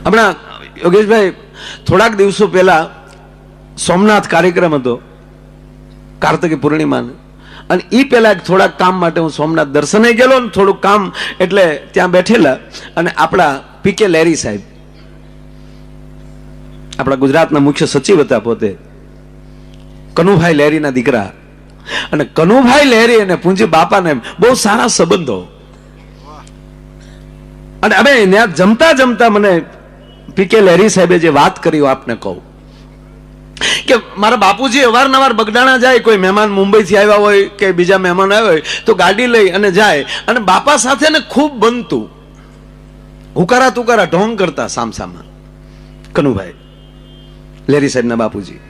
હમણાં યોગેશભાઈ થોડાક દિવસો પહેલા સોમનાથ કાર્યક્રમ હતો કાર્તિકી પૂર્ણિમા, અને એ પહેલા થોડાક કામ માટે હું સોમનાથ દર્શને ગયેલો ને થોડુંક કામ એટલે ત્યાં બેઠેલા, અને આપણા પીકે લેરી સાહેબ આપણા ગુજરાતના મુખ્ય સચિવ હતા પોતે, કનુભાઈ લેરીના દીકરા, અને કનુભાઈ લેરી અને પૂંજી બાપાને બહુ સારા સંબંધો. અને અમે ત્યાં જમતા જમતા મને પીકે લેરી સાહેબે જે વાત કરી આપને કહું કે મારા બાપુજી અવારનવાર બગડાણા જાય, કોઈ મહેમાન મુંબઈથી આવ્યા હોય કે બીજા મહેમાન આવ્યા હોય તો ગાડી લઈ અને જાય, અને બાપા સાથે ને ખૂબ બનતું, હુકારા તુકારા ઢોંગ કરતા સામસામા કનુભાઈ લેરી સાહેબ ના બાપુજી.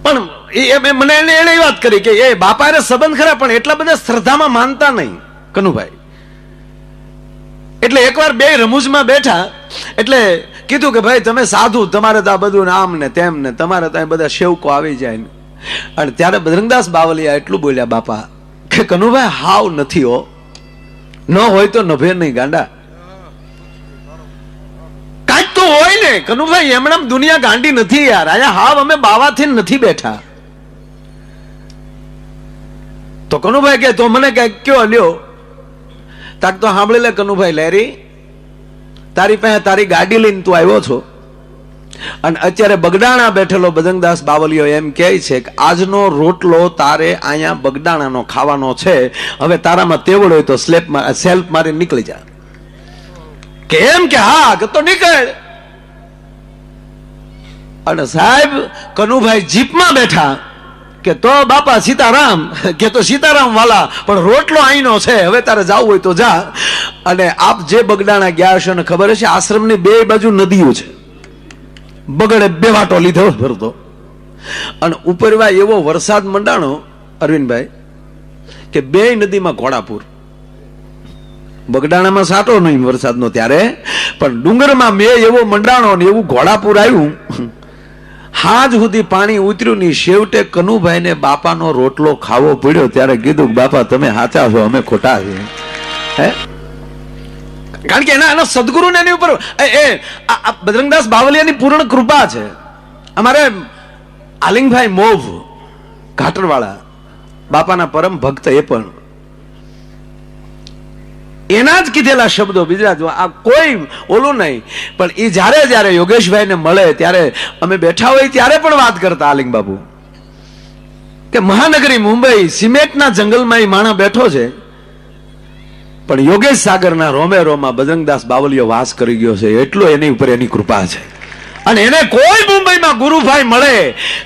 પણ મને એને વાત કરી કે એ બાપા એને સંબંધ ખરા પણ એટલા બધા શ્રદ્ધામાં માનતા નહીં કનુભાઈ. એટલે એકવાર બે રમૂજમાં બેઠા એટલે કીધું કે ભાઈ તમે સાધુ, તમારે તો આ બધું આમ ને તેમ ને, તમારે તો બધા સેવકો આવી જાય ને. અને ત્યારે બજરંગદાસ બાવલિયા એટલું બોલ્યા બાપા કે કનુભાઈ હાવ નથી હો, ન હોય તો નભે નહીં ગાંડા, કાંઈક તો હોય ને કનુભાઈ, એમણામ દુનિયા ગાંડી નથી યાર, અહીંયા હાવ અમે બાવાથી નથી બેઠા. તો કનુભાઈ કે તો મને કઈક કયો લ્યો, તાક તો સાંભળી લે કનુભાઈ લેરી, તારી પાસે તારી ગાડી લઈને તું આવ્યો છો, અને અત્યારે બગડાણા બેઠેલો બજરંગદાસ બાવલિયો એમ કહે છે કે આજનો રોટલો તારે અહીંયા બગડાણાનો ખાવાનો છે, હવે તારામાં તેવડ હોય તો સેલ્ફ મારી નીકળી જા. કેમ કે હા કે તો નીકળ. અને સાહેબ કનુભાઈ જીપમાં બેઠા કે તો બાપા સીતારામ, કે તો સીતારામ વાલા, પણ રોટલો અહીંનો છે, હવે તારે જવું હોય તો જા. અને આપ જે બગડાણા ગયા હશે ને ખબર હશે, આશ્રમની બે બાજુ નદીઓ છે, બગડે બે વાટો લીધો ભરતો, અને ઉપરવા એવો વરસાદ મંડાણો અરવિંદભાઈ કે બે નદીમાં ઘોડાપુર. બગડાણામાં સાટો નહીં વરસાદનો ત્યારે, પણ ડુંગરમાં મેં એવો મંડાણો ને એવું ઘોડાપુર આવ્યું, હાજ સુધી પાણી ઉતર્યું નહીં. છેવટે કનુભાઈને બાપાનો રોટલો ખાવો પડ્યો. ત્યારે કીધું બાપા તમે સાચા છો, અમે ખોટા છીએ. હે, કારણ કે એના સદગુરુ ને એની ઉપર બજરંગદાસ બાવલિયાની પૂર્ણ કૃપા છે. અમારે આલિંગભાઈ મોવ ઘાટરવાળા બાપાના પરમ ભક્ત, એ પણ એના જ કીધેલા શબ્દો, બીજા આ કોઈ ઓલું નહીં. પણ એ જયારે જયારે યોગેશભાઈ ને મળે ત્યારે અમે બેઠા હોય ત્યારે પણ વાત કરતા આલિંગ બાપુ કે મહાનગરી મુંબઈ સિમેન્ટના જંગલમાં એ માણસ બેઠો છે, પણ યોગેશ સાગરના રોમે રોમાં બજરંગદાસ બાવલિયો વાસ કરી ગયો છે, એટલો એની ઉપર એની કૃપા છે. અને એને કોઈ મુંબઈમાં ગુરુભાઈ મળે,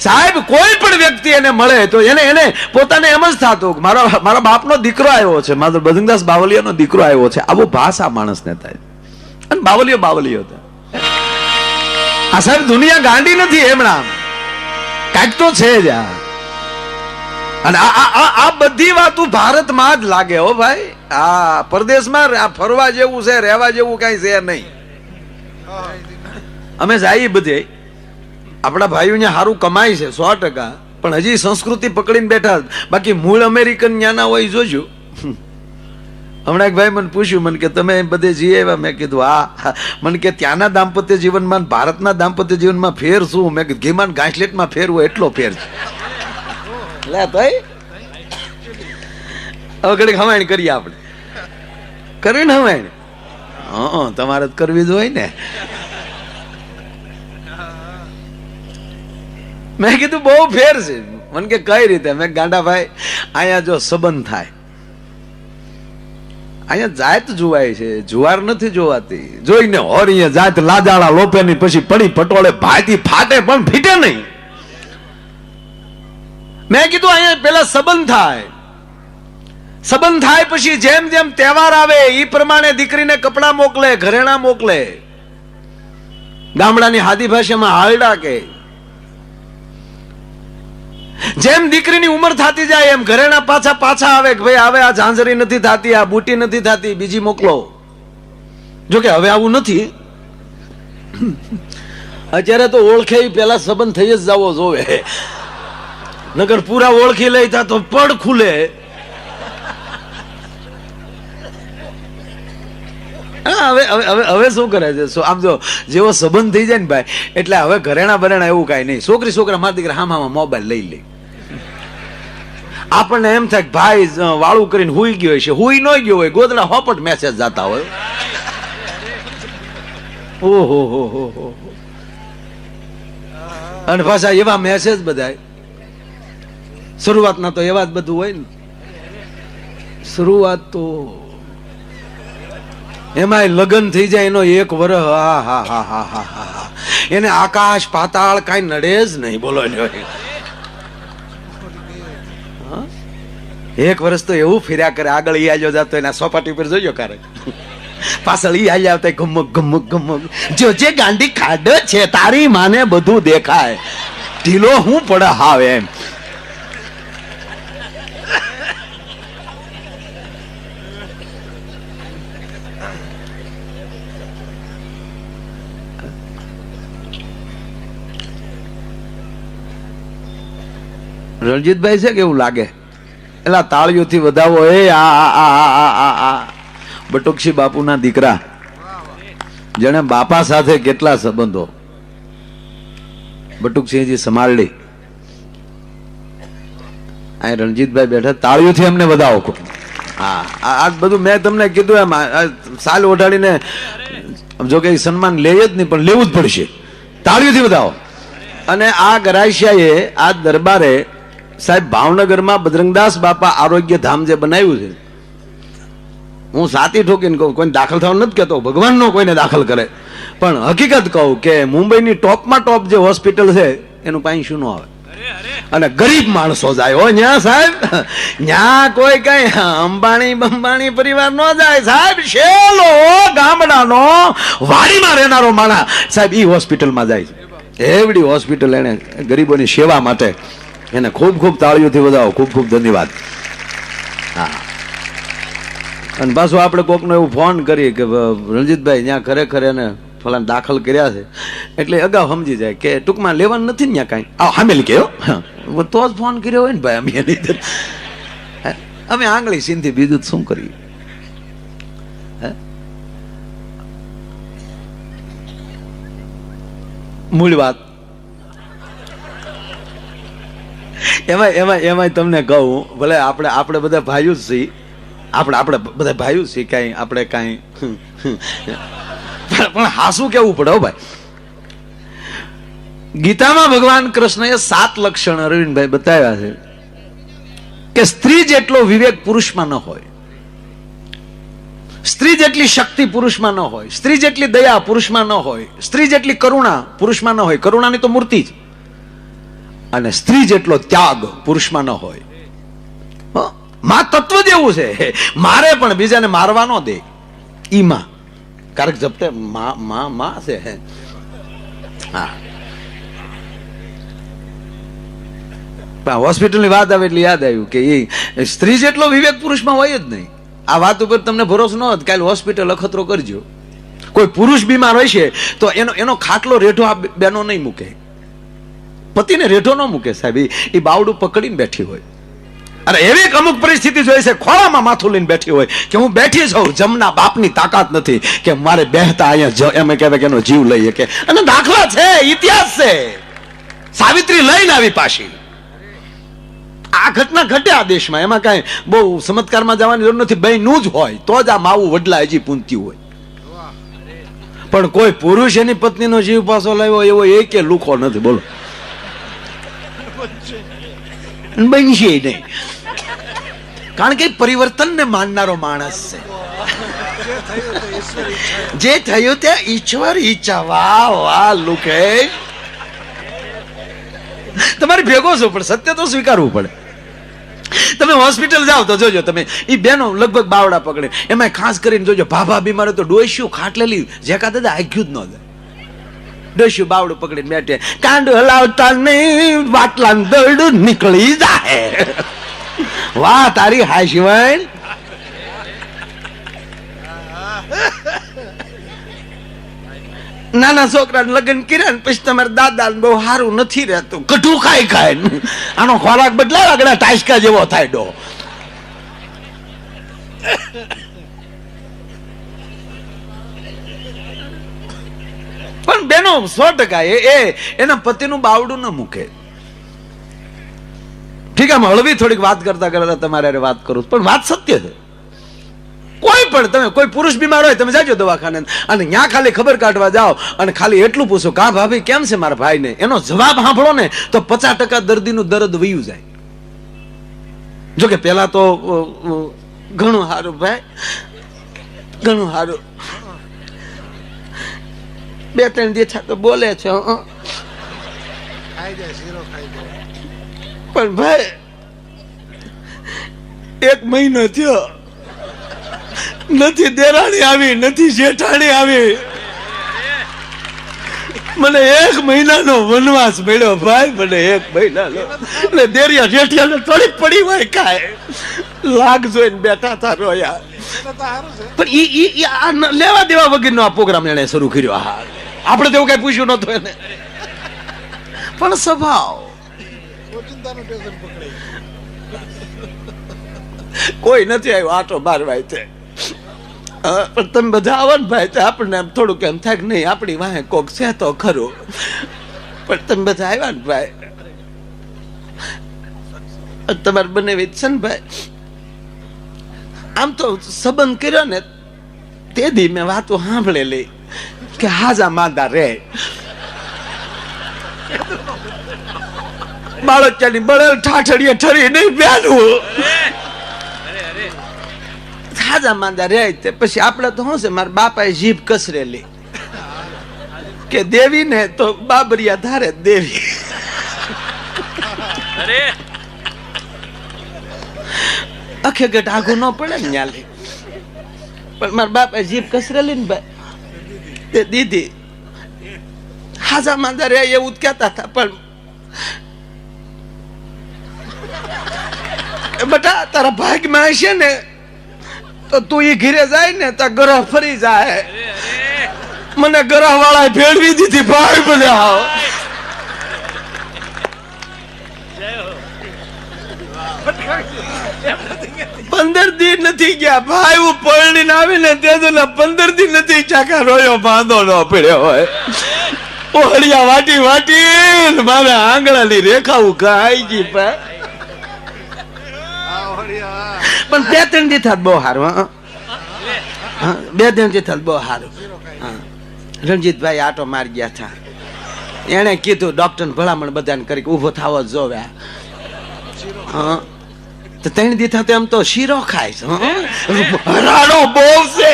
સાહેબ કોઈ પણ વ્યક્તિ એને મળે તો એને પોતાને એમ જ થતું મારા બાપનો દીકરો આવ્યો છે, મારો બજરંગદાસ બાવલિયાનો દીકરો આવ્યો છે. આવો ભાસ આ માણસને થાય. અને બાવલિયો હતા. આ સાહેબ દુનિયા ગાંડી નથી, એમણા કાંઈક તો છે જ. અને આ બધી વાતો ભારતમાં જ લાગે હો ભાઈ. આ પરદેશમાં આ ફરવા જેવું છે, રહેવા જેવું કઈ છે નહીં. અમે જઈએ બધે, આપણા ભાઈઓ અહીંયા સારું કમાય છે 100%, પણ હજી સંસ્કૃતિ પકડીને બેઠા. બાકી મૂળ અમેરિકન ન્યાના હોય જોજો. હમણાં એક ભાઈ મને પૂછ્યું, મને કે તમે બધે જઈ આવ્યા? મેં કીધું હા. મને કે ત્યાંના દાંપત્ય જીવનમાં ભારતના દાંપત્ય જીવનમાં ફેર શું? મેં કીધું ઘીમાં ઘાસલેટમાં ફેર હોય એટલો ફેર છે. લે ભાઈ હવે ઘડીક હવાણી કરીએ આપણે. કરવી ને હવાણી? હા, તમારે કરવી જ હોય ને. મેં કીધું બહુ ફેર છે. મને કે કઈ રીતે? મેં ગાંડા ભાઈ અહીંયા જો સંબંધ થાય, અહીંયા જાત જોવાય છે, જુવાર નથી જોવાતી. જોઈને હોર અહીંયા જાત લાજાળા લોપે ની પછી પડી પટોળે ભાઈથી ફાટે પણ ફીટે નહીં. મેં કીધું અહીંયા પેલા સંબંધ થાય, સંબંધ થાય પછી જેમ જેમ તહેવાર આવે એ પ્રમાણે દીકરીને કપડા મોકલે, ઘરેણા મોકલે, ગામડાની હાદી ભાષામાં હાલડા કે. જેમ દીકરીની ઉંમર થતી જાય એમ ઘરેણા પાછા આવે કે ભાઈ હવે આ ઝાંઝરી નથી થતી, આ બુટી નથી થતી, બીજી મોકલો. જોકે હવે આવું નથી. અત્યારે તો ઓળખે પેલા સંબંધ થઈ જ જવો જોવે, નગર પૂરા ઓળખી લેતા તો પડ ખુલે. હવે હવે હવે હવે શું કરે છે? આમ જો જેવો સંબંધ થઈ જાય ને ભાઈ, એટલે હવે ઘરેણા બરેણા એવું કાંઈ નહીં. છોકરી છોકરા મારા દીકરા હામાં મોબાઈલ લઈ લે. આપણને એમ થાય ભાઈ વાળું કરીને હુઈ ગયો છે, હુઈ ન ગયો હોય, ગોદડા હોપટ મેસેજ જતા હોય. ઓહો હો હો હો. અને પાછા એવા મેસેજ બધા શરૂઆતના તો એવા જ બધું હોય ને. શરૂઆત તો એમાં લગ્ન થઈ જાય એનો 1 વર્ષ, હા હા હા હા હા હા, એને આકાશ પાતાળ કઈ નડે જ નહીં. બોલો 1 વર્ષ તો એવું ફર્યા કરે, આગળ ઈ આજો જતો એના સોપાટી પર જોજો ક્યારેક, પાછળ ઈ આજ આવતા ગમક ગમક ગમક. જો જે ગાંડી ખાડ છે તારી માને બધું દેખાય, ઢીલો હું પડે હાવ એમ. રણજીતભાઈ છે કેવું લાગે? એલા તાળીઓથી વધાવો. એ આ બટુકશી બાપુના દીકરા, જેને બાપા સાથે કેટલા સંબંધો. બટુકસિંહજી સમારડી, આ રણજીતભાઈ બેઠા, તાળીઓથી અમને વધાવો. હા, આ બધું મેં તમને કીધું એમ સાલ ઓઢાડીને, જો કે સન્માન લે જ નહીં પણ લેવું જ પડશે. તાળીઓથી વધાવો. અને આ ગરાસિયાએ આ દરબારે સાહેબ ભાવનગરમાં બજરંગદાસ બાપા આરોગ્ય ધામ જે બનાવ્યું છે, હું સાતી ઠોકીને કહું, કોઈને દાખલ થવાનું નથી કહેતો, ભગવાનનો કોઈને દાખલ કરે, પણ હકીકત કહું કે મુંબઈની ટોપમાં ટોપ જે હોસ્પિટલ છે એનું પાણી શું ન આવે. અને ગરીબ માણસો જાય હો ન્યા સાહેબ, ન્યા કોઈ કઈ અંબાણી બંબાણી પરિવાર ન જાય સાહેબ. શેલો ગામડાનો વાડીમાં રહેનારો માણસ સાહેબ ઈ હોસ્પિટલમાં જાય છે. એવડી હોસ્પિટલ એને ગરીબોની સેવા માટે, એને ખૂબ ખૂબ તાળીઓથી વધાવો, ખૂબ ખૂબ ધન્યવાદ. હા, અને પાછું આપણે કોકનો એવું ફોન કરીએ કે રણજીતભાઈ ત્યાં ખરેખર એને ફલાને દાખલ કર્યા છે, એટલે અગાઉ સમજી જાય કે ટૂંકમાં લેવાનું નથી ને ત્યાં કાંઈ. હામેલ કયો તો જ ફોન કર્યો હોય ને ભાઈ. અમે એની અમે આંગળી સીનથી બીજું શું કરીએ? મૂળ વાત એમાં તમને કહું, ભલે આપણે બધા ભાઈઓ જ છીએ, આપણે બધા ભાઈઓ છીએ, કાંઈ આપણે કાંઈ પણ હાસું કેવું પડે હો ભાઈ. ગીતામાં ભગવાન કૃષ્ણએ 7 લક્ષણ અરવિંદભાઈ બતાવ્યા છે કે સ્ત્રી જેટલો વિવેક પુરુષમાં ન હોય, સ્ત્રી જેટલી શક્તિ પુરુષમાં ન હોય, સ્ત્રી જેટલી દયા પુરુષમાં ન હોય, સ્ત્રી જેટલી કરુણા પુરુષમાં ન હોય, કરુણાની તો મૂર્તિ જ, અને સ્ત્રી જેટલો ત્યાગ પુરુષમાં ન હોય. માં તત્વ જ એવું છે, મારે પણ બીજાને મારવા ન દે. ઈ માં કારક જપતે માં છે. હા, હોસ્પિટલની વાત આવે એટલે યાદ આવ્યું કે એ સ્ત્રી જેટલો વિવેક પુરુષમાં હોય જ નહીં. આ વાત ઉપર તમને ભરોસો ન હોય, કાલે હોસ્પિટલ અખતરો કરજો. કોઈ પુરુષ બીમાર હોય છે તો એનો ખાટલો રેઠો આ બેનો નહીં મૂકે, પતિને રેઠો ન મૂકે સાહેબ. એ બાવડું પકડીને બેઠી હોય. અરે એવી અમુક પરિસ્થિતિ જોઈ છે, ખોળામાં માથું લઈને બેઠી હોય કે હું બેઠી છું, જમના બાપની તાકાત નથી કે મારે બેહતા અહીંયા એમ કહેવાય કે એનો જીવ લઈ શકે. અને દાખલા છે, ઇતિહાસ છે. સાવિત્રી લઈને આવી પાછી. આ ઘટના ઘટે આ દેશમાં, એમાં કઈ બહુ ચમત્કારમાં જવાની જરૂર નથી. બહેનું જ હોય તો જ આ માવું વડલા હજી પૂંતી હોય. પણ કોઈ પુરુષ એની પત્નીનો જીવ પાછો લાવ્યો એવો એક લુખો નથી. બોલો, બનશે નહીં. કારણ કે પરિવર્તનને માનનારો માણસ છે. જે થયું તે ઈશ્વર ઈચ્છા. વાહ વાહ લુકેશ, તમારે ભેગો છો પણ સત્ય તો સ્વીકારવું પડે. તમે હોસ્પિટલ જાઓ તો જોજો, તમે ઈ બેનો લગભગ બાવડા પકડે, એમાં ખાસ કરીને જોજો ભાભા બીમાર તો ડોસ્યું ખાટલેલી જેકા દાદા આગ્યું જ ન જાય. ડોસ્યું બાવડું પકડીને બેઠે, કાંડ હલાવતા નહીં વાટલા દરડું નીકળી જાય. વાહ તારી હાશીવાન. નાના છોકરાને લગ્ન કર્યા ને પછી તમારા દાદા બહુ સારું નથી રહેતું, કઠું ખાય આનો ખોરાક બદલાય, આગળ ટાઈસકા જેવો થાય ડો. પણ બેનો 100% એના પતિનું બાવડું ન મૂકે. ઠીક, આમ હળવી થોડીક વાત કરતા કરતા તમારે વાત કરું, પણ વાત સત્ય છે. કોઈ પણ તમે કોઈ પુરુષ બીમાર હોય, તમે જાજો દવાખાને અને ત્યાં ખાલી ખબર કાઢવા જાઓ અને ખાલી એટલું પૂછો કા ભાભી કેમ છે મારા ભાઈને, એનો જવાબ સાંભળો ને તો 50% દર્દીનું દર્દ વયું જાય. જોકે પેલા તો ઘણું સારું ભાઈ, ઘણું સારું, 2-3 દિવસ તો બોલે છે, પણ ભાઈ 1 મહિનો થયો, નથી દેરાણી આવી, નથી જેઠાણી આવી, મને 1 મહિનાનો વનવાસ મળ્યો ભાઈ, મને 1 મહિનાનો. એટલે દેરિયા જેઠિયાને થોડી પડી હોય કાય લાગ જોઈને બેઠા હતા રોયા. પણ ઈ લેવા દેવા વગરનો આ પ્રોગ્રામ એને શરૂ કર્યો. હા, આપણે તો એવું કઈ પૂછ્યું નતું એને, પણ સ્વભાવ કોઈ નથી આવ્યો આટો મારવાય છે. પણ તમે બધા આવો ને ભાઈ, આપણને એમ થોડુંક એમ થાય કે નહીં આપણી વાહે કોક છે તો ખરું, પણ તમે બધા આવ્યા ને ભાઈ, તમારે બને છે ને ભાઈ, આમ તો સંબંધ કર્યો ને તે દી મેં વાતો સાંભળેલી કે હાજા માંદા રે, બાળકની બળેલ ઠાઠડીએ ઠરી નહીં બેઠું, હાજા માંદા રે. પછી આપડે તો શું છે, મારા બાપાએ જીભ કસરેલી કે દેવી ને તો બાબરિયા ધારે દેવી. અખે ગટ આઘું ન પડે ને ન્યાલી, પણ મારા બાપાએ જીભ કસરેલી ને ભાઈ તે દીધી હાજા માંદા રે એવું જ કહેતા હતા. પણ બેટા તારા ભાગમાં હશે ને તો તું એ ઘીરે જાય ને તો ગ્રહ ફરી જાય. મને ગ્રહ વાળા ભેળવી દીધી ભાઈ, બોલે આવો 15 દી નથી ગયા ભાઈ, હું પરણીને આવીને તે 15 દી નથી ચાકા રોયો, બાંધો ન પડ્યો હોય. ઓહળિયા વાટી વાટી મારા આંગળાની રેખા ઉખાઈ ગઈ ભાઈ. પણ 2-3 દી થાત બહુ સારું. 2-3 દી થાત બહુ સારું. રણજીતભાઈ આટો મારી ગયા હતા, એને કીધું ડોક્ટર ભલામણ બધાને કરી ઉભો થવો જોવે. હા, તો 3 દી થતા એમ તો શીરો ખાય છે, રાડો બહુ છે,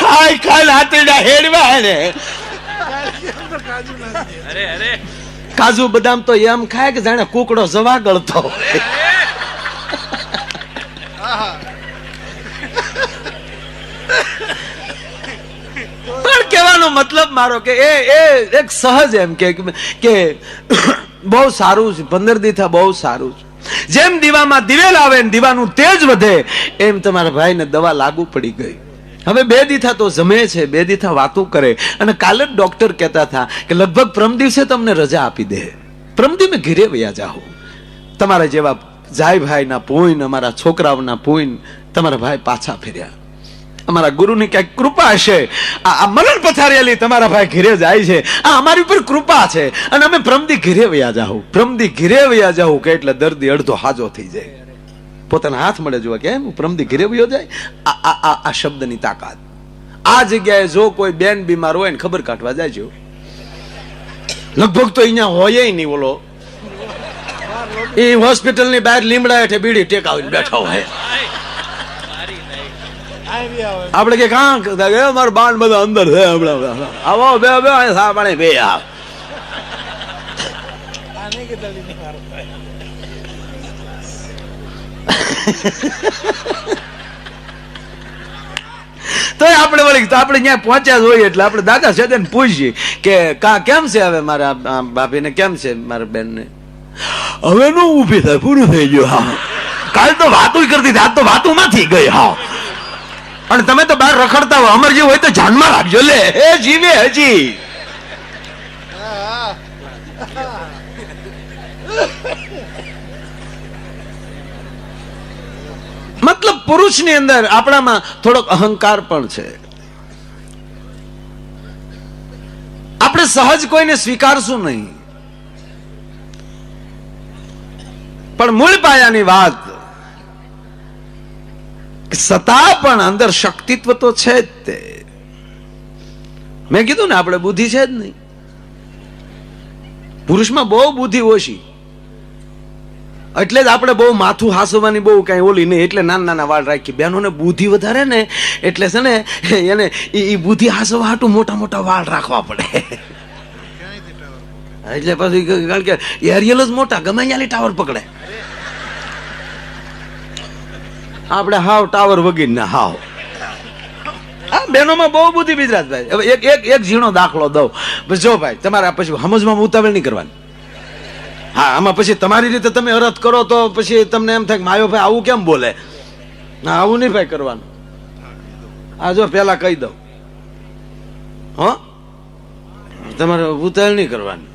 ખાઈ ખાઈ હાથડા હેડવા ને. કાજુ બદામ તો એમ ખાય કે જાણે કુકડો જવા ગળતો. પણ કહેવાનો મતલબ મારો કે એ એક સહજ એમ કે બહુ સારું છે, 15 દી થા બહુ સારું છે. જેમ દીવામાં દિવેલ આવે ને દીવાનું તેજ વધે, એમ તમારા ભાઈને દવા લાગુ પડી ગઈ. હવે 2 દીથા તો જમે છે, 2 દીથા વાતો કરે. અને કાલે જ ડોક્ટર કહેતા હતા કે લગભગ પ્રમ દિવસે તમને રજા આપી દે, પ્રમ દિવસે ઘરે વયા જાઓ. તમારા જેવા જાય ભાઈના પૂન, અમારા છોકરાઓના પૂન તમારા ભાઈ પાછા ફેર્યા. અમારા ગુરુની ક્યાંક કૃપા હશે, આ મરણ પથારેલી તમારા ભાઈ ઘરે જાય છે, આ અમારી ઉપર કૃપા છે. અને અમે પ્રમદી ઘરે વયા જાઉં, પ્રમદી ઘરે વયા જાઉં કે એટલે દર્દી અડધો હાજો થઈ જાય. પોતાના હાથ મળે જોવા કે હું પ્રમદી ઘરે વયો જાય. આ શબ્દની તાકાત. આ જગ્યાએ જો કોઈ બેન બીમાર હોય ને ખબર કાઢવા જાય છે, લગભગ તો અહીંયા હોય નહીં. બોલો એ હોસ્પિટલ ની બહાર લીમડા હેઠે બીડી ટેકાવીને બેઠા હોય. આપડે કે કાં મારો બાણ બધા અંદર છે, આવો બે બે પાણી બે આવ. તો આપણે વળી આપણે ત્યાં પહોંચ્યા જ હોઈએ એટલે આપણે દાદા સાથે પૂછીએ કે કેમ છે હવે મારા ભાભીને, કેમ છે મારા બેન ને. હવે નું ઉભી થાય, પૂરું થઈ ગયું. હા, કાલ તો વાતો કરતી હતી, આજ તો વાતો માંથી ગઈ. હા, અને તમે તો બહાર રખડતા હોય, અમર જેવું હોય તો જાનમાં રાખજો. લે એ જીવે હજી. મતલબ પુરુષની અંદર આપણામાં થોડોક અહંકાર પણ છે. આપણે સહજ કોઈને સ્વીકારશું નહીં, પણ મૂળ પાયાની વાત છતાં પણ અંદર શક્તિત્વ તો છે જ. તે મેં કીધું ને આપણે બુદ્ધિ છે જ નહીં. પુરુષમાં બહુ બુદ્ધિ ઓછી, એટલે જ આપણે બહુ માથું હાસવાની બહુ કઈ ઓલી નહીં, એટલે નાના નાના વાળ રાખી. બહેનોને બુદ્ધિ વધારે ને એટલે છે ને એને એ બુદ્ધિ હાસવા હાટું મોટા મોટા વાળ રાખવા પડે. એટલે પછી કારણ કે એરિયલ જ મોટા, ગમે ત્યાંની ટાવર પકડે. આપણે હાવ ટાવર વગી ને હાવ. હા, બહેનોમાં બહુ બુદ્ધિ ગુજરાતભાઈ. હવે એક ઝીણો દાખલો દઉં. જો ભાઈ, તમારે પછી સમજવામાં ઉતાવળ નહીં કરવાની. હા, આમાં પછી તમારી રીતે તમે અરથ કરો તો પછી તમને એમ થાય કે માયો ભાઈ આવું કેમ બોલે. ના, આવું નહીં ભાઈ કરવાનું. આ જો પેલા કહી દઉં, હો, તમારે ઉતાવળ નહીં કરવાની.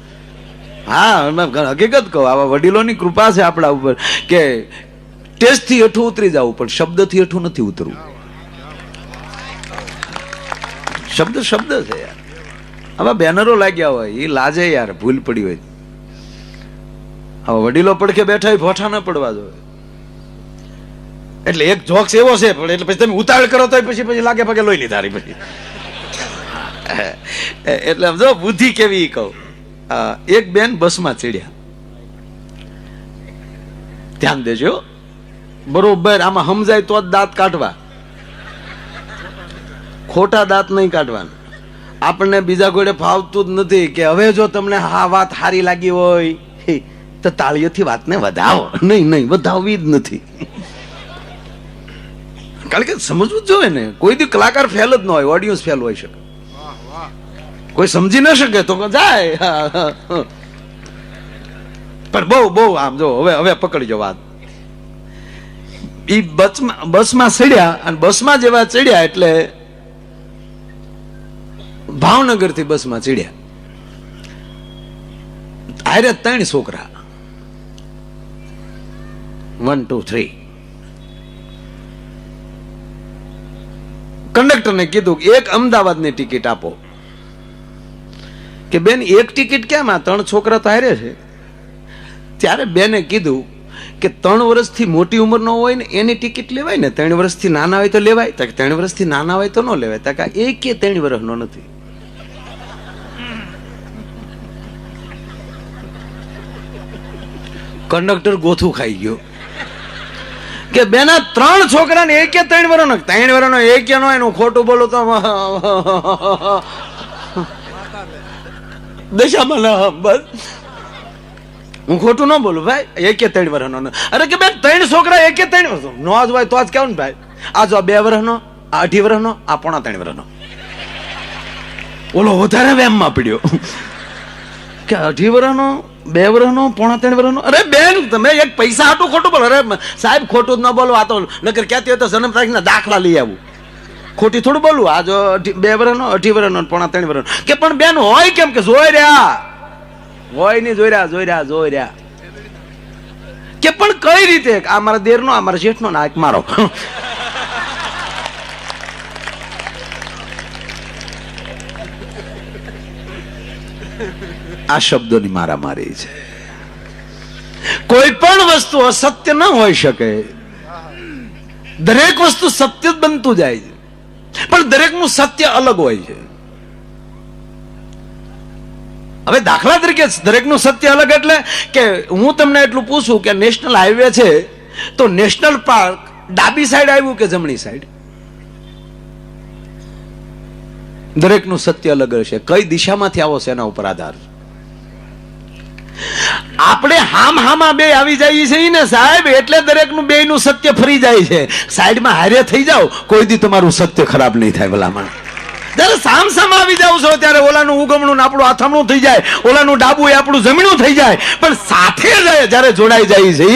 હા, હકીકત કહું, આવા વડીલોની કૃપા છે આપણા ઉપર કે ટેસ્ટ થી હેઠું ઉતરી જવું, પણ શબ્દ થી હેઠું નથી ઉતરવું. શબ્દ શબ્દ છે યાર. આવા બેનરો લાગ્યા હોય એ લાજે યાર, ભૂલ પડી હોય. હવે વડીલો પડખે બેઠા હોય, ફોઠા ના પડવા જોઈએ. એટલે એક જોક્સ એવો છે, પણ એટલે પછી તમે ઉતાવળ કરો તો પછી લાગે પગે લોહી ની ધારી પછી. એટલે જો બુદ્ધિ કેવી કહું. એક બેન બસમાં ચડ્યા, ધ્યાન દેજો બરોબર. આમાં સમજાય તો જ દાંત કાઢવા, ખોટા દાંત નહીં કાઢવાના. આપણને બીજા કોઈને ફાવતું જ નથી કે હવે જો તમને આ વાત સારી લાગી હોય તો તાળીઓથી વાતને વધાવો. નહીં, વધાવવી જ નથી. કારણ કે સમજવું જ જોઈએ ને. કોઈ દી કલાકાર ફેલ જ ન હોય, ઓડિયન્સ ફેલ હોય શકે. કોઈ સમજી ન શકે તો જાય. પણ બહુ આમ જો હવે પકડજો વાત. ઈ બસમાં ચડ્યા, અને બસમાં જેવા ચડ્યા એટલે ભાવનગર થી બસમાં ચડ્યા. આરે 3 છોકરા, 1 2 3. કંડક્ટરને કીધું એક અમદાવાદની ટિકિટ આપો. કે બેન એક ટિકિટ કેમ? આ 3 છોકરા તો હારે છે. ત્યારે બેને કીધું કે 3 વર્ષથી મોટી ઉંમર નો હોય ને એની ટિકિટ લેવાય ને, 3 વર્ષથી નાના હોય તો લેવાય. 3 વર્ષથી નાના હોય તો ન લેવાય. તક એક 3 વર્ષનો નથી. કંડક્ટર ગોથું ખાઈ ગયો કે બેના 3 છોકરાને એક 3 વર્ષનો, 3 વર્ષનો એક નો એનું ખોટું બોલો તો દશામાં ના. બસ હું ખોટું ન બોલું ભાઈ. એક 3 વર્ષનો. અરે કે બેન 3 છોકરા એક 3 વર્ષનો નો જ હોય તો જ કેવું ને ભાઈ. આ જો 2 વર્ષનો, આ 2.5 વર્ષનો, આ 3.5 વર્ષનો. ઓલો વધારે વેમમાં પડ્યો કે 2.5 વર્ષનો, 2 વર્ષનો, 3.5 વર્ષનો. અરે બેન તમે એક પૈસા હાટું ખોટું બોલો. અરે સાહેબ ખોટું જ ન બોલો. આ તો નકર ક્યાંથી હોય તો જન્મ તારીખના દાખલા લઈ આવું. ખોટી થોડું બોલવું. આ જો 2 વર્ષનો, 2.5 વર્ષનો, 3.5 વર્ષનો. કે પણ બેન હોય કેમ? કે જોઈ રહ્યા હોય નહીં, જોઈ રહ્યા. કે પણ કઈ રીતે? આ મારા દેરનો, આ મારા શેઠનો, ના મારો. આ શબ્દોની મારામારી છે. કોઈ પણ વસ્તુ અસત્ય ન હોઈ શકે. દરેક વસ્તુ સત્ય જ બનતું જાય છે, પણ દરેકનું સત્ય અલગ હોય છે. હવે દાખલા તરીકે દરેકનું સત્ય અલગ એટલે કે હું તમને એટલું પૂછું કે નેશનલ હાઈવે છે તો નેશનલ પાર્ક ડાબી સાઈડ આવ્યું કે જમણી સાઈડ? દરેકનું સત્ય અલગ હશે. કઈ દિશામાંથી આવો છે એના ઉપર આધાર. આપણે હામાં બે આવી જઈએ છીએ ને સાહેબ, એટલે દરેકનું બેયનું સત્ય ફરી જાય છે. સાઈડમાં હારે થઈ જાઓ, કોઈ દી તમારું સત્ય ખરાબ નહીં થાય. ભલામણ જયારે સામ આવી જાવ છો ત્યારે ઓલાનું ઉગમણું આપણું આથમણું થઈ જાય, ઓલાનું ડાબું એ આપણું જમણું થઈ જાય. પણ સાથે જયારે જોડાઈ જાય છે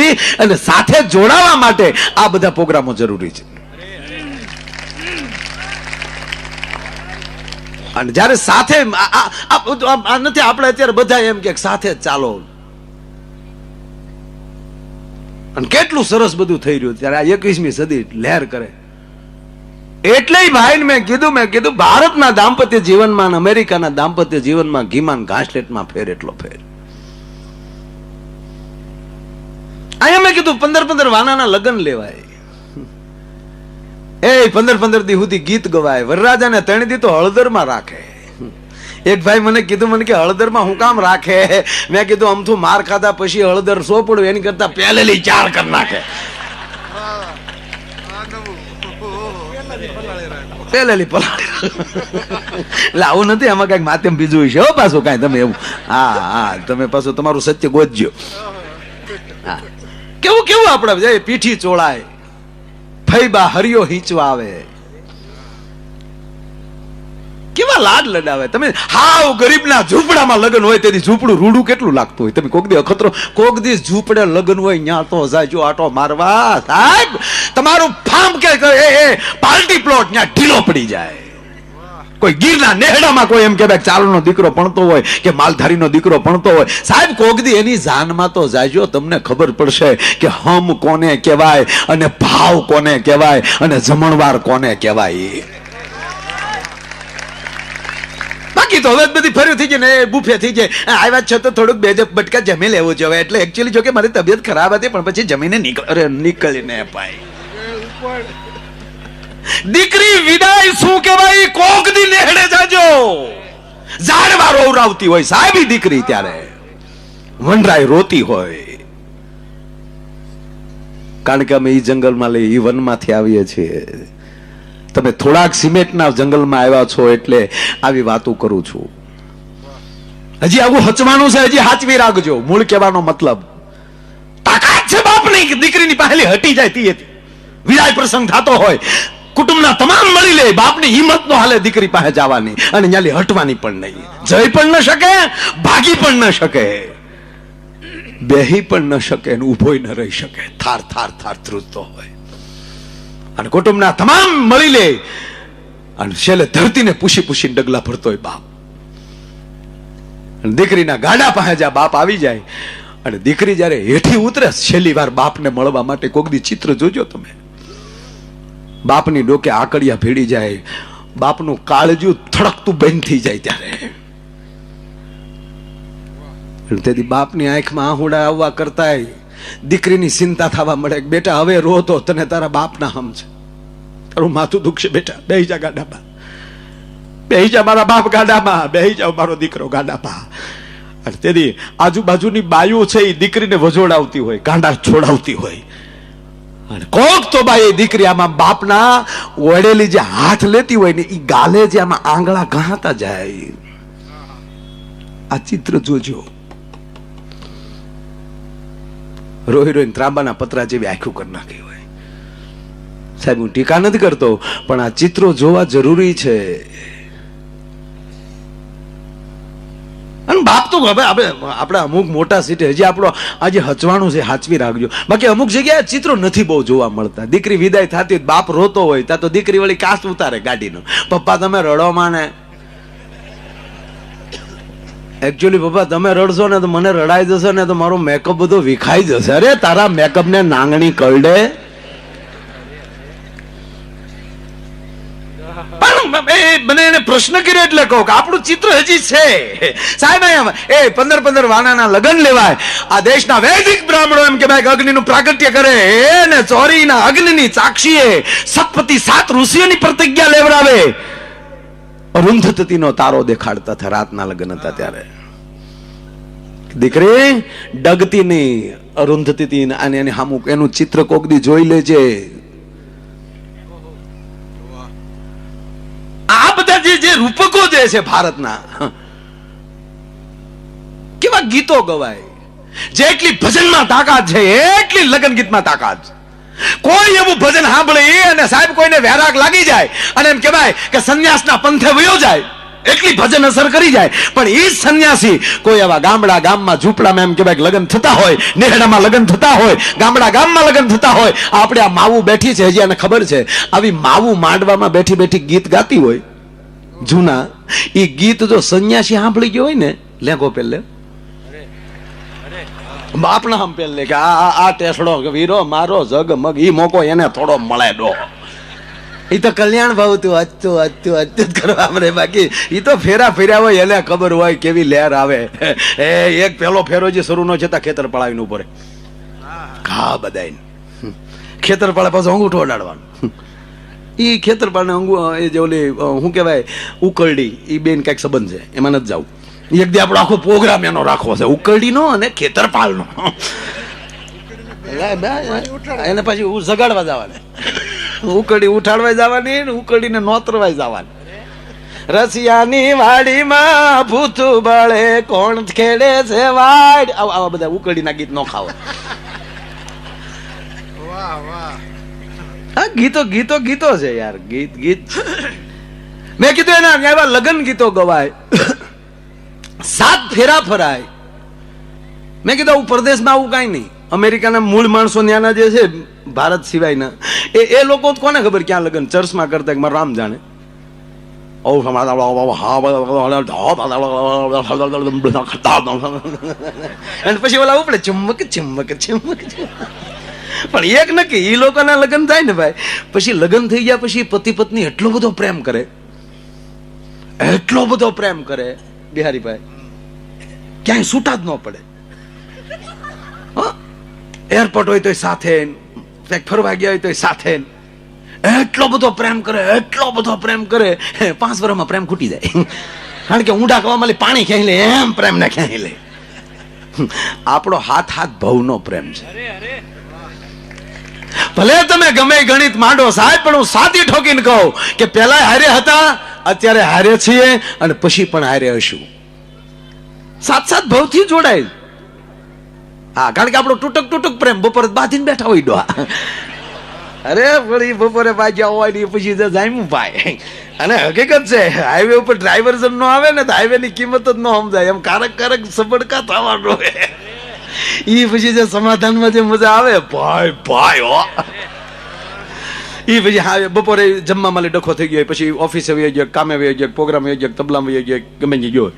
અને સાથે જોડાવા માટે આ બધા પ્રોગ્રામો જરૂરી છે. અને જયારે સાથે નથી, આપણે અત્યારે બધા એમ કે સાથે જ ચાલો, અને કેટલું સરસ બધું થઈ રહ્યું ત્યારે આ 21મી સદી લહેર કરે. એટલે ભાઈ મેં કીધું ભારતના દાંપત્ય જીવનમાં અને અમેરિકાના દાંપત્ય જીવનમાં ઘીમાં ઘાસલેટમાં ફેર એટલો ફેર. અહીંયા મેં કીધું 15 વાનાના લગ્ન લેવાય, એ 15 દી સુધી ગીત ગવાય, વરરાજાને 3 દી તો હળદરમાં રાખે. એક ભાઈ મને કીધું કે હળદરમાં હું કામ રાખે? મેં કીધું અમથું માર ખાધા પછી હળદર સોપડું એની કરતા પહેલેલી 4 કરી નાખે. પહેલેલી પલાળી એટલે આવું નથી, આમાં કઈક માધ્યમ બીજું છે હો પાછું કઈ. તમે એવું હા તમે પાછું તમારું સત્ય ગોતજો. હા કેવું આપડે પીઠી ચોળાય, ફૈબા હરિયો હીચવા આવે, કેવા લાડ લડાવે. તમે હાવ ગરીબના ઝૂંપડામાં લગ્ન હોય તેથી ઝૂંપડું રૂડું કેટલું લાગતું હોય. તમે કોક દી અખતરો કોક દી ઝૂંપડે લગ્ન હોય ન્યા તો જાજો આટો મારવા. સાહેબ તમારું ફાર્મ કે પાર્ટી પ્લોટ ન્યા ઢીલો પડી જાય. કોઈ ગીરના નેહડામાં કોઈ એમ કે ચાલનો દીકરો ભણતો હોય કે માલધારીનો દીકરો ભણતો હોય, સાહેબ કોક દી એની જાનમાં તો જાજો, તમને ખબર પડશે કે હમ કોને કહેવાય અને ભાવ કોને કહેવાય અને જમણવાર કોને કહેવાય. બાકી તો હવે બધી ફર્યું થઈ જાય ને બુફે થઈ જાય. આવ્યા છે તો થોડુંક બે બટકા જમી લેવું જોઈએ. એટલે એકચ્યુઅલી જો કે મારી તબિયત ખરાબ હતી પણ પછી જમીને નીકળીને પાઈ. દીકરી વિદાય શું કહેવાય? કોક દી નેહડે જાજો. ઝાડવા રોવરાવતી હોય સાહેબ દીકરી, ત્યારે વનરાય રોતી હોય. કારણ કે અમે ઈ જંગલમાં લઈ ઈ વનમાંથી આવીએ છીએ. તમે થોડાક સિમેન્ટના જંગલમાં આવ્યા છો એટલે આવી વાતો કરું છું. હજી આવું હચવાનું છે, હજી હાચવી રાખજો. મૂળ કહેવાનો મતલબ તાકાત છે બાપની દીકરીની પહેલી હટી જાય તી વિદાય પ્રસંગ થતો હોય, કુટુંબના તમામ મળી લે, બાપની હિંમત નો હાલે દીકરી પાસે જવાની અને ન્યાલી હટવાની પણ નહીં. જઈ પણ ન શકે, ભાગી પણ ન શકે, બેહી પણ ન શકે અને ઉભોય ન રહી શકે. થાર થાર થાર ધ્રુજતો હોય અને કુટુંબના તમામ મળી લે અને છેલ્લે ધરતીને પૂછીને ડગલા ભરતો હોય બાપ. અને દીકરીના ગાડા પાસે જ્યાં બાપ આવી જાય અને દીકરી જયારે હેઠી ઉતરે છેલ્લી વાર બાપને મળવા માટે, કોક દી ચિત્ર જોજો તમે. બાપની ડોકે આકડિયા ભેડી જાય, બાપનું કાળજું થડકતું બંધ થઈ જાય ત્યારે તેથી બાપની આંખમાં આહુડા આવવા કરતા દીકરીની ચિંતા થવા મળે. બેટા હવે રો તો તને તારા બાપના હમ છે, તારું માથું દુખશે, બેટા બેહી જા ગાડામાં, બેહી જા મારા બાપ ગાડામાં, બેહી જાવ મારો દીકરો ગાડામાં. અને તેથી આજુબાજુની બાયું છે એ દીકરીને વજોડાવતી હોય, ગાંડા છોડાવતી હોય. અને કોક તો બાઈ દીકરી આમાં બાપના વડેલી જે હાથ લેતી હોય ને એ ગાલે જે આમાં આંગળા ઘાતા જાય. આ ચિત્ર જોજો. રોઈ રોઈને ત્રાંબાના પતરા જેવી આંખું કરી નાખી હોય. સાહેબ હું ટીકા નથી કરતો પણ આ ચિત્રો જોવા જરૂરી છે. અને બાપ તો હવે આપણે અમુક મોટા સિટી હજી આપણો આજે હચવાનું છે, હાચવી રાખજો. બાકી અમુક જગ્યાએ ચિત્રો નથી બહુ જોવા મળતા. દીકરી વિદાય થતી બાપ રોતો હોય ત્યાં તો દીકરી વળી કાચ ઉતારે ગાડીનો, પપ્પા તમે રડો માને. એકચ્યુઅલી પપ્પા તમે રડશો ને તો મને રડાઈ જશે ને તો મારો મેકઅપ બધો વિખાઈ જશે. અરે તારા મેકઅપ ને નાંગણી કરડે. મને એને પ્રશ્ન કર્યો એટલે કહું કે આપણું ચિત્ર હજી છે સાહેબ. એ 15 વાનાના લગ્ન લેવાય. આ દેશના વૈદિક બ્રાહ્મણો એમ કે ભાઈ અગ્નિનું પ્રાગટ્ય કરે ને ચોરીના અગ્નિની સાક્ષીએ સતપતિ 7 ઋષિઓની પ્રતિજ્ઞા લેવડાવે. અરુંધતીનો તારો દેખાડતા હતા રાતના લગ્ન હતા ત્યારે. દીકરી ડગતી નહીં, અરુંધતી અને એની સામું એનું ચિત્ર કોક દી જોઈ લેજે. આ બધા જે રૂપકો જે છે ભારતના, કેવા ગીતો ગવાય. જેટલી ભજનમાં તાકાત છે એટલી લગ્ન ગીતમાં તાકાત. કોઈ એવું ભજન સાંભળે અને સાહેબ કોઈને વૈરાગ લાગી જાય અને એમ કહેવાય કે સંન્યાસના પંથે વયો જાય, એટલી ભજન અસર કરી જાય. પણ એ જ સંન્યાસી કોઈ એવા ગામમાં ઝૂંપડામાં એમ કહેવાય લગ્ન થતા હોય, નેહડામાં લગ્ન થતા હોય, ગામમાં લગ્ન થતા હોય. આપણે આ માવું બેઠી છે, હજી આને ખબર છે, આવી માવું માંડવામાં બેઠી ગીત ગાતી હોય જૂના. એ ગીત જો સંન્યાસી સાંભળી ગયો હોય ને લેગો પેલે બાપના હમ પેલે કે આ ટેસડો વીરો મારો જગ મગ ઈ મોકો એને થોડો મળે ડો. એ તો કલ્યાણ ભાવ તું હચતું હચતું હચતું જ કરવા મળે. બાકી એ તો ફેરા ફેર્યા હોય એને ખબર હોય કેવી લહેર આવે. એ એક પહેલો ફેરો જે શરૂ નો છતાં ખેતર પડાવીને ઉપર ઘા બધાય ખેતર પાડે પાછું અંગૂઠો અડાડવાનું. એ ખેતર પાડે એ જે ઓલી શું કહેવાય ઉકરડી એ બેન કઈક સંબંધ છે એમાં નથી જવું. એક દી આપણો આખો પ્રોગ્રામ એનો રાખવો છે ઉકરડીનો અને ખેતરપાલનો. એને પછી જગાડવા જવાને ઉકરડી ઉઠાડવા જવાની ને ઉકરડીને નોતરવા જવાની. રસિયાની વાડીમાં ભૂતું બળે કોણ ખેડે છે વાડ આવા બધા ઉકરડીના ગીત નો ખાવ. હા ગીતો ગીતો ગીતો છે યાર ગીત ગીત. મેં કીધું એના એવા લગ્ન ગીતો ગવાય 7 ફેરા ફરાય. મેં કીધું આવું પરદેશમાં આવું કઈ નહીં. અમેરિકાના મૂળ માણસો ત્યાંના જે છે ભારત સિવાયના એ લોકો કોને ખબર ક્યાં લગ્ન ચર્ચમાં કરતા મારા રામ જાણે. અને પછી ઓલા ઉપડે ચુમ્મક ચુમ્મક ચુમ્મક. પણ એક નક્કી એ લોકોના લગ્ન થાય ને ભાઈ પછી લગ્ન થઈ ગયા પછી પતિ પત્ની એટલો બધો પ્રેમ કરે એટલો બધો પ્રેમ કરે બિહારીભાઈ ક્યાંય છૂટા જ ન પડે. એરપોર્ટ હોય તો સાથે ક્યાંક ફરવા ગયા હોય તો સાથે એટલો બધો પ્રેમ કરે એટલો બધો પ્રેમ કરે 5 વર્ષમાં પ્રેમ ખૂટી જાય. કારણ કે ઊંડા કવામાં પાણી ક્યાંય લે એમ પ્રેમ ને ક્યાંય લે. આપણો હાથ હાથ ભવનો પ્રેમ છે. ભલે તમે ગમે ગણિત માંડો સાહેબ પણ હું સાદી ઠોકીને કહું કે પેલા હારે હતા અત્યારે હારે છીએ અને પછી પણ હારે હશું. સાત ભવથી જોડાય. હા કારણ કે આપણો તૂટક તૂટક પ્રેમ બપોરે બાંધીને બેઠા હોય ડોહા. અરે વળી બપોરે બાજ્યા હોય ને પછી જામ્યું ભાઈ. અને હકીકત છે હાઈવે ઉપર ડ્રાઈવર જ ન આવે ને તો હાઈવે ની કિંમત જ ન સમજાય. એમ કારક કારક સબડકા થવાનો ઈ પછી જે સમાધાનમાં જે મજા આવે ભાઈ ભાઈ હો. ઈ પછી હા બપોરે જમવામાં ડખો થઈ ગયો પછી ઓફિસે વહી ગયો કામે વહી ગયો પ્રોગ્રામ વહી ગયો તબલામાં વહી ગયો ગમે ગયો.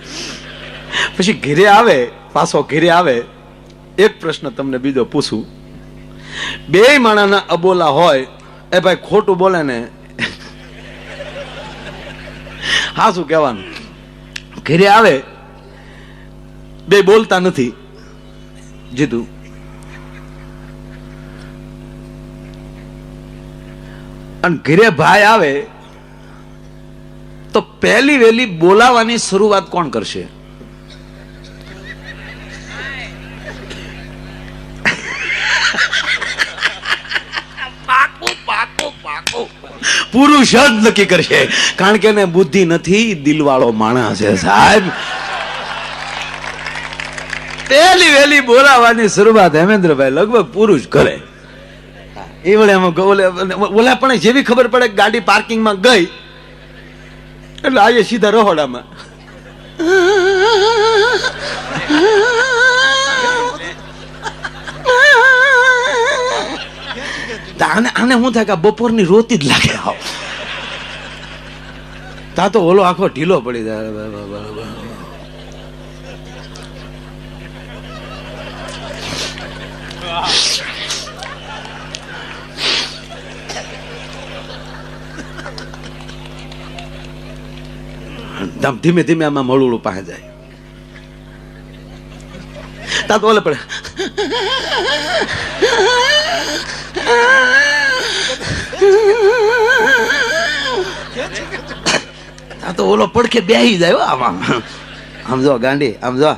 પછી ઘરે આવે પાછો ઘરે આવે એક પ્રશ્ન તમને બીજો પૂછું. 2 માણાના અબોલા હોય એ ભાઈ ખોટું બોલે ને હા શું કહેવાનું. ઘરે આવે 2 બોલતા નથી જીતું અને ઘરે ભાઈ આવે તો પહેલી વહેલી બોલાવાની શરૂઆત કોણ કરશે? પુરુષ જ નક્કી કરશે. કારણ કે એને બુદ્ધિ નથી દિલવાળો માણસ છે સાહેબ. પહેલી વહેલી બોલાવાની શરૂઆત હેમેન્દ્રભાઈ લગભગ પુરુષ કરે. એ વડે ઓલા પણ જેવી ખબર પડે ગાડી પાર્કિંગમાં ગઈ એટલે આજે સીધા રહોડામાં. આને શું થાય કે બપોરની રોતી જ લાગે. તા તો ઓલો આખો ઢીલો પડી જાય. ધીમે ધીમે આમાં મળું પાસે જાય. તા તો ઓલે પડે તા તો ઓલો પડખે બેહી જાય આમાં. આમ જો ગાંડી આમ જો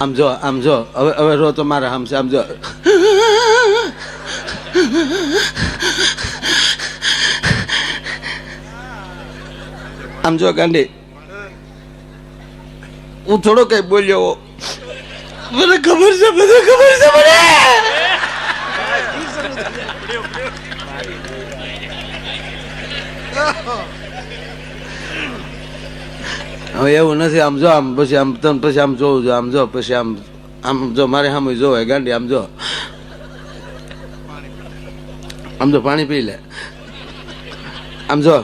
આમ જો આમ જો હવે રો તો મારે આમ છે આમ જો આમ જો ગાંડી હું થોડો કઈ બોલ્યો મને ખબર છે બધું ખબર છે મને. હવે એવું નથી આમ જો આમ પછી આમ તને પછી આમ જોવું જો આમ જો પછી આમ આમ જો મારે સામે જોવાય ગાંડી આમ જો આમ જો પાણી પી લે આમ જો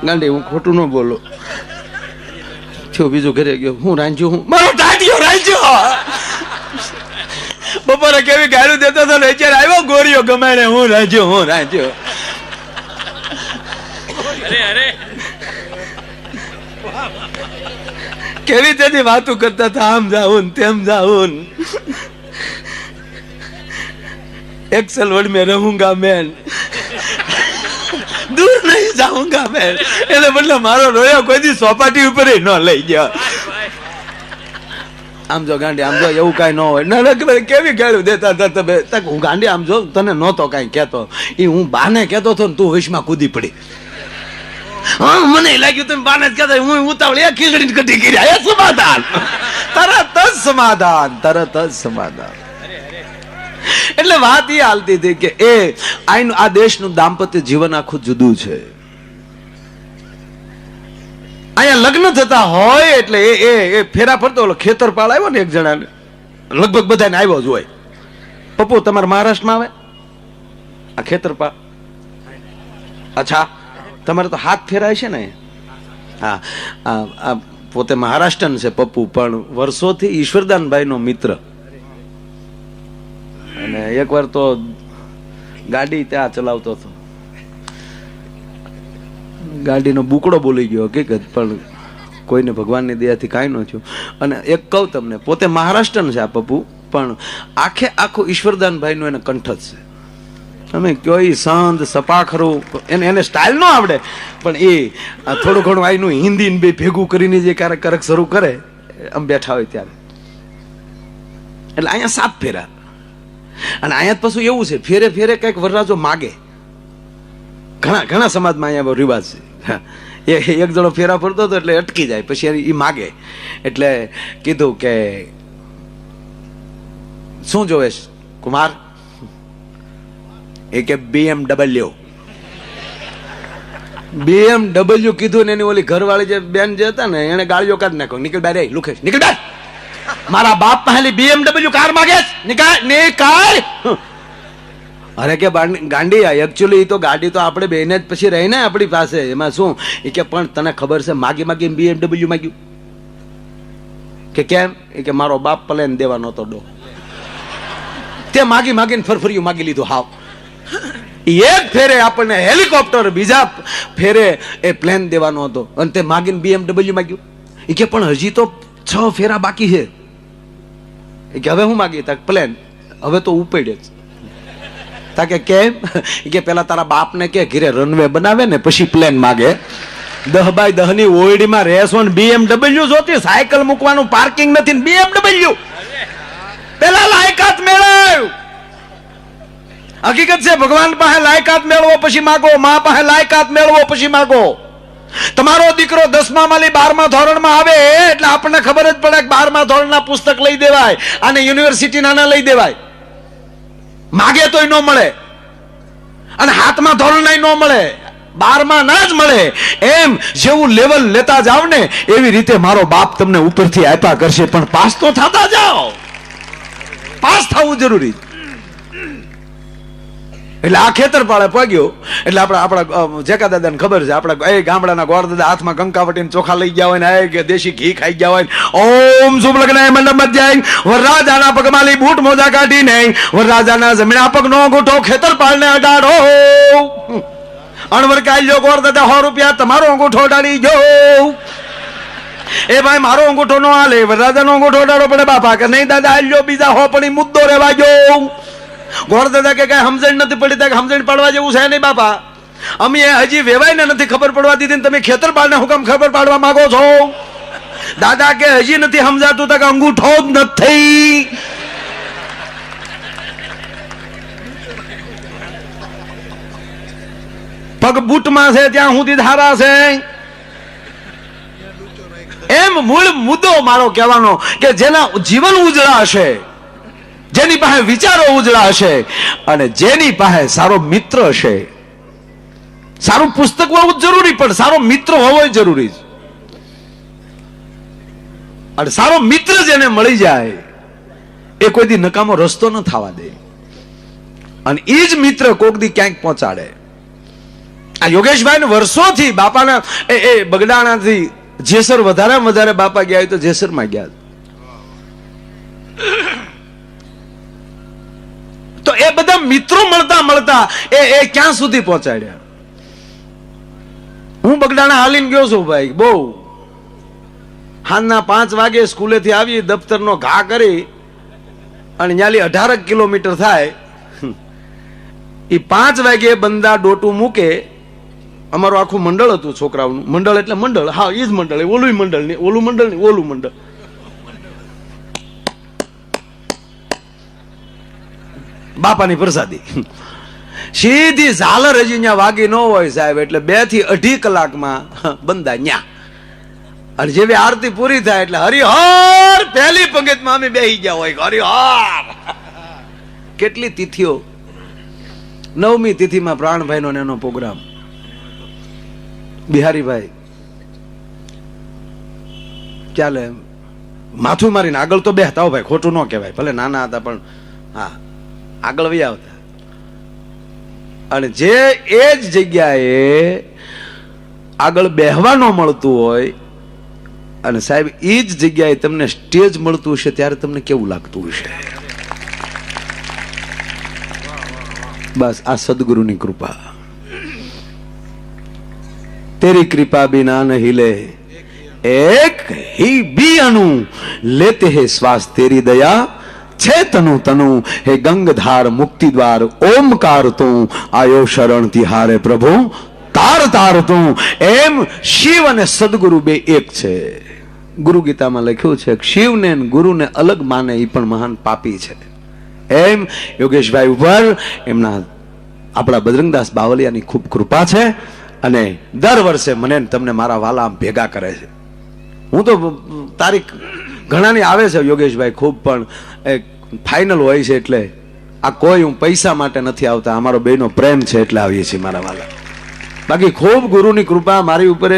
ગાંડી હું ખોટું ન બોલું થયું, બીજું ઘરે ગયો, હું રાંધ્યું, હું મારો ટાટિયો રાંધ્યો. બપોરે કેવી ગાળું દેતો હતો, અત્યારે આવ્યો ગોરીઓ ગમાડે, હું રાંધ્યો. કેવી તેથી વાતું કરતા હતા, આમ જાઉં તેમ જાઉં, एक्सल वर्ड में रहूंगा मैं, दूर नहीं जाऊंगा मैं. એટલે મતલબ મારો રોયો કોઈ દી સોપાટી ઉપર ન લઈ ગયો. આમ જો ગાંડી, આમ જો એવું કઈ ન હોય. ના કેવી ગાળું દેતા હતા તમે. હું ગાંડી આમ જો તને નહોતો કઈ કેતો, એ હું બાને કેતો હતો ને તું હોશમાં કૂદી પડી. હા મને લાગ્યું તમે બાને જ કહેતા, હું ઉતાવળ એક ખીચડી કટી કર્યા. એ સમાધાન, તરત જ સમાધાન, તરત જ સમાધાન. એટલે વાત એ હાલતી હતી કે આ દેશનું દાંપત્ય જીવન આખું જુદું છે. અહીંયા લગ્ન થતા હોય એટલે એ ફેરા ફરતો ઓલો ખેતરપાળ આવ્યો ને એક જણાને, લગભગ બધાને આવ્યો જ હોય. પપ્પુ તમારે મહારાષ્ટ્રમાં આવે આ ખેતરપાળ? અચ્છા, તમારે તો હાથ ફેરાય છે ને. હા, પોતે મહારાષ્ટ્રન છે પપ્પુ, પણ વર્ષોથી ઈશ્વરદાનભાઈ નો મિત્ર. અને એકવાર તો ગાડી ત્યાં ચલાવતો હતો, ગાડીનો બુકડો બોલી ગયો હકીકત, પણ કોઈને ભગવાનની દયાથી કાંઈ ન થયું. અને એક કહું તમને, પોતે મહારાષ્ટ્રન છે આ પપ્પુ, પણ આખે આખું ઈશ્વરદાનભાઈ નું એને કંઠ જ છે. તમે કયો એ સંત સપાખરું, એને સ્ટાઇલ ન આવડે, પણ એ થોડું ઘણું આઈનું હિન્દી બે ભેગું કરીને જે ક્યારેક શરૂ કરે, આમ બેઠા હોય ત્યારે. એટલે અહીંયા 7 ફેરા. અને અહીંયા પાછું એવું છે, ફેરે ફેરે કઈક વરરાજો માગે. ઘણા સમાજમાં અહીંયા રિવાજ છે. એક જણો ફેરા ફરતો હતો એટલે અટકી જાય, પછી એ માગે. એટલે કીધું કે શું જોવે કુમાર? એ કે BMW કીધું ને એની ઓલી ઘરવાળી જે બેન જે હતા ને, એને ગાળીઓ કાઢ નાખો, નીકળ બાર લુખેશ, નીકળ બાર. મારા બાપ પહેલી BMW કાર માગે, નીકળ. અરે કે ગાંડી, એકચ્યુઅલી તો ગાડી તો આપણે બેને જ પછી રહી ને આપણી પાસે, એમાં શું? એ કે પણ તને ખબર છે માગી BMW માગ્યું? કે કેમ? એ કે મારો બાપ પ્લેન દેવા નહોતો ડો, તે માગીને ફરફરિયું માગી લીધું. હાવ એક ફેરે આપણને હેલિકોપ્ટર, બીજા ફેરે એ પ્લેન દેવાનો હતો, અને તે માગીને BMW માગ્યું. એ કે પણ હજી તો 6 ફેરા બાકી છે. એ કે હવે હું માગી? તક પ્લેન. હવે તો ઉપડે જ. તાકે કેમ? કે પેલા તારા બાપને કે ઘરે રનવે બનાવે ને પછી પ્લેન માગે. 10x10 ની ઓયડીમાં રહેશો ને BMW જોતી, સાયકલ મૂકવાનું પાર્કિંગ નથી ને BMW. પેલા લાયકાત મેળવ. હકીકત છે, ભગવાન પાસે લાયકાત મેળવો પછી માગો, મા પાસે લાયકાત મેળવો પછી માગો. તમારો દીકરો 10મા માલી 12મા ધોરણમાં આવે એટલે આપણને ખબર જ પડે કે 12મા ધોરણના પુસ્તક લઈ દેવાય, અને યુનિવર્સિટી નાના લઈ દેવાય. માગે તોય ન મળે, અને 7મા ધોરણના ન મળે, 12મા ના જ મળે. એમ જેવું લેવલ લેતા જાવ ને એવી રીતે મારો બાપ તમને ઉપરથી આપ્યા કરશે, પણ પાસ તો થતા જાઓ. પાસ થવું જરૂરી. એટલે આ ખેતરપાળે પગ્યો એટલે આપણા જેકા દાદાને ખબર છે, આપણા એ ગામડાના ગોર દાદા હાથમાં કંકાવટીને ચોખા લઈ ગયા હોય ને, કે દેશી ઘી ખાઈ ગયા હોય. ઓમ શુભ લગ્ન મંડપ જાય, વરરાજાના પગમાલી બૂટ મોજા કાઢીને વરરાજાના જમીના પગનો અંગૂઠો ખેતરપાળને અડાડો. અણવર કાલ્યો ગોર દાદા 100 રૂપિયા તમારો અંગૂઠો અડાડી ગયો. એ ભાઈ મારો અંગૂઠો નો હાલે, વરરાજાનો અંગૂઠો અડાડો પડે બાપા. કે નહીં દાદા આલ્યો બીજા 100 પણ મુદ્દો રહેવા ગયો. ગોર દાદા કે કઈ સમજણ નથી પડી. તક સમજણ પડવા જેવું છે નહીં બાપા, અમે હજી વેવાઈને નથી ખબર પડવા દીધી, તમે ખેતરપાળને હુકમ ખબર પાડવા માંગો છો? દાદા કે હજી નથી સમજાતું, તક અંગૂઠો જ નથી. પગ બૂટમાં છે ત્યાં સુધી ધારા છે. એમ મૂળ મુદ્દો મારો કહેવાનો કે જેના જીવન ઉજળા હશે, જેની પાસે વિચારો ઉજળા હશે, અને જેની પાસે સારો મિત્ર હશે. સારું પુસ્તક હોવું જરૂરી, પણ સારો મિત્ર હોવો જરૂરી. અને સારો મિત્ર જેને મળી જાય એ કોઈ દી નકામો રસ્તો ન થવા દે, અને એ જ મિત્ર કોક દી ક્યાંક પહોંચાડે. આ યોગેશભાઈ વર્ષોથી બાપાના એ બગડાણાથી જેસર વધારેમાં વધારે બાપા ગયા હોય તો જેસરમાં ગયા. તો એ બધા મિત્રો મળતા મળતા એ ક્યાં સુધી પહોંચાડ્યા. હું બગડાણા હાલીને ગયો છું ભાઈ, બહુ સાંજના 5 વાગે સ્કૂલેથી આવી, દફતરનો ઘા કરી અને ન્યાલી 18 કિલોમીટર થાય. એ 5 વાગે બંદા ડોટું મૂકે. અમારું આખું મંડળ હતું, છોકરાઓનું મંડળ. એટલે મંડળ, હા એ જ મંડળ, ઓલું મંડળ નહીં, ઓલું મંડળ નહીં, ઓલું મંડળ. બાપાની પ્રસાદી સીધી ઝાલર હજી ત્યાં વાગી ન હોય સાહેબ, એટલે 2 થી 2.5 કલાકમાં બંદા ન્યા. અને જેવી આરતી પૂરી થાય એટલે હરિહર પહેલી પંગતમાં અમે બેહી ગયા હોય. હરિહર કેટલી તિથિઓ. 9મી તિથિમાં પ્રાણભાઈ નો એનો પ્રોગ્રામ. બિહારીભાઈ ચાલે માથું મારીને આગળ તો બેહતા હો ભાઈ, ખોટું ન કહેવાય, ભલે નાના હતા પણ હા આગળ વહી આવતા. અને જે એ જ જગ્યાએ આગળ બેહવા ન મળતું હોય અને સાહેબ એ જ જગ્યાએ તમને સ્ટેજ મળતું હશે ત્યારે તમને કેવું લાગતું હશે. બસ આ સદગુરુની કૃપા. तेरी कृपा बिना न हिले एक ही भी अणु, लेते है श्वास तेरी दया छे तनु तनु. हे गंगधार मुक्ति द्वार ओमकार तू, आयो शरण तिहारे प्रभु तार तार तू. एम शिव અને સદગુરુ બે એક છે. ગુરુ ગીતામાં લખ્યું છે શિવને ગુરુને અલગ માને એ પણ મહાન પાપી છે. એમ યોગેશભાઈ ઉપર એમના આપણા બજરંગદાસ બાવલિયાની ખૂબ કૃપા છે. અને દર વર્ષે મને તમને મારા વાલા ભેગા કરે છે. હું તો તારીખ ઘણાની આવે છે યોગેશભાઈ ખૂબ, પણ ફાઇનલ હોય છે. એટલે આ કોઈ હું પૈસા માટે નથી આવતા, અમારો બેનો પ્રેમ છે એટલે આવીએ છીએ મારા વાલા. બાકી ખૂબ ગુરુની કૃપા મારી ઉપર,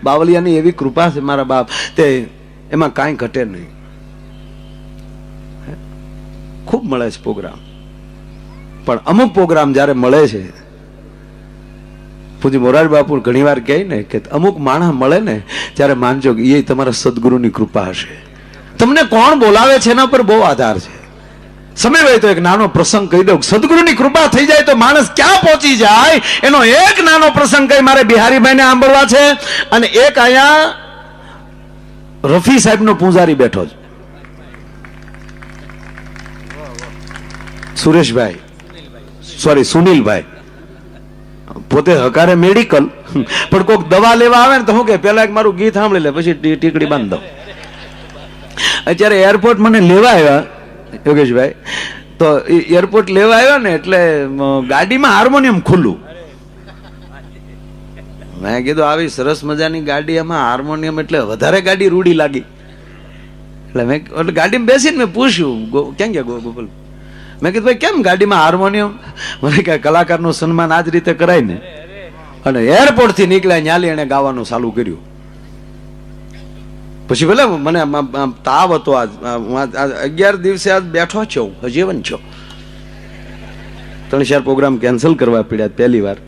બાવલિયાની એવી કૃપા છે મારા બાપ, તે એમાં કાંઈ ઘટે નહીં. ખૂબ મળે છે પ્રોગ્રામ, પણ અમુક પ્રોગ્રામ જયારે મળે છે, પૂજી મોરારી બાપુ ઘણી વાર કહે ને કે અમુક માણસ મળે ને ત્યારે માનજો કે એ તમારા સદગુરુની કૃપા હશે. તમને કોણ બોલાવે છે એના પર બહુ આધાર છે. સમય હોય તો એક નાનો પ્રસંગ કહી દઉં. સદગુરુની કૃપા થઈ જાય તો માણસ ક્યાં પહોંચી જાય એનો એક નાનો પ્રસંગ કહી મારે બિહારીભાઈને સાંભળવા છે. અને એક અહીંયા રફી સાહેબ નો પૂજારી બેઠો છે, સુરેશભાઈ, સોરી સુનિલભાઈ. પોતે હકારે મેડિકલ, પણ કોઈક દવા લેવા આવે ને તો હું કે પેલા એક મારું ગીત સાંભળી લે પછી ટીકડી બાંધ દઉં. અત્યારે એરપોર્ટ મને લેવા આવ્યા યોગેશભાઈ, તો એરપોર્ટ લેવા આવ્યા ને એટલે ગાડીમાં હાર્મોનિયમ ખુલ્લું. મેં કીધું આવી સરસ મજાની ગાડી, એમાં હાર્મોનિયમ એટલે વધારે ગાડી રૂડી લાગી. એટલે મેં એટલે ગાડીમાં બેસીને મેં પૂછ્યું ક્યાં ગયા ગોપાલ. મેં કીધું ભાઈ કેમ ગાડીમાં હાર્મોનિયમ? મને કે કલાકારનું સન્માન આ જ રીતે કરાય ને. અને એરપોર્ટ થી નીકળ્યા ન્યાલી એને ગાવાનું ચાલુ કર્યું. પછી ભલે મને તાવ હતો, આજ 11 દિવસે આજ બેઠો છો, હજીવન છો. 3-4 પ્રોગ્રામ કેન્સલ કરવા પડ્યા. પહેલી વાર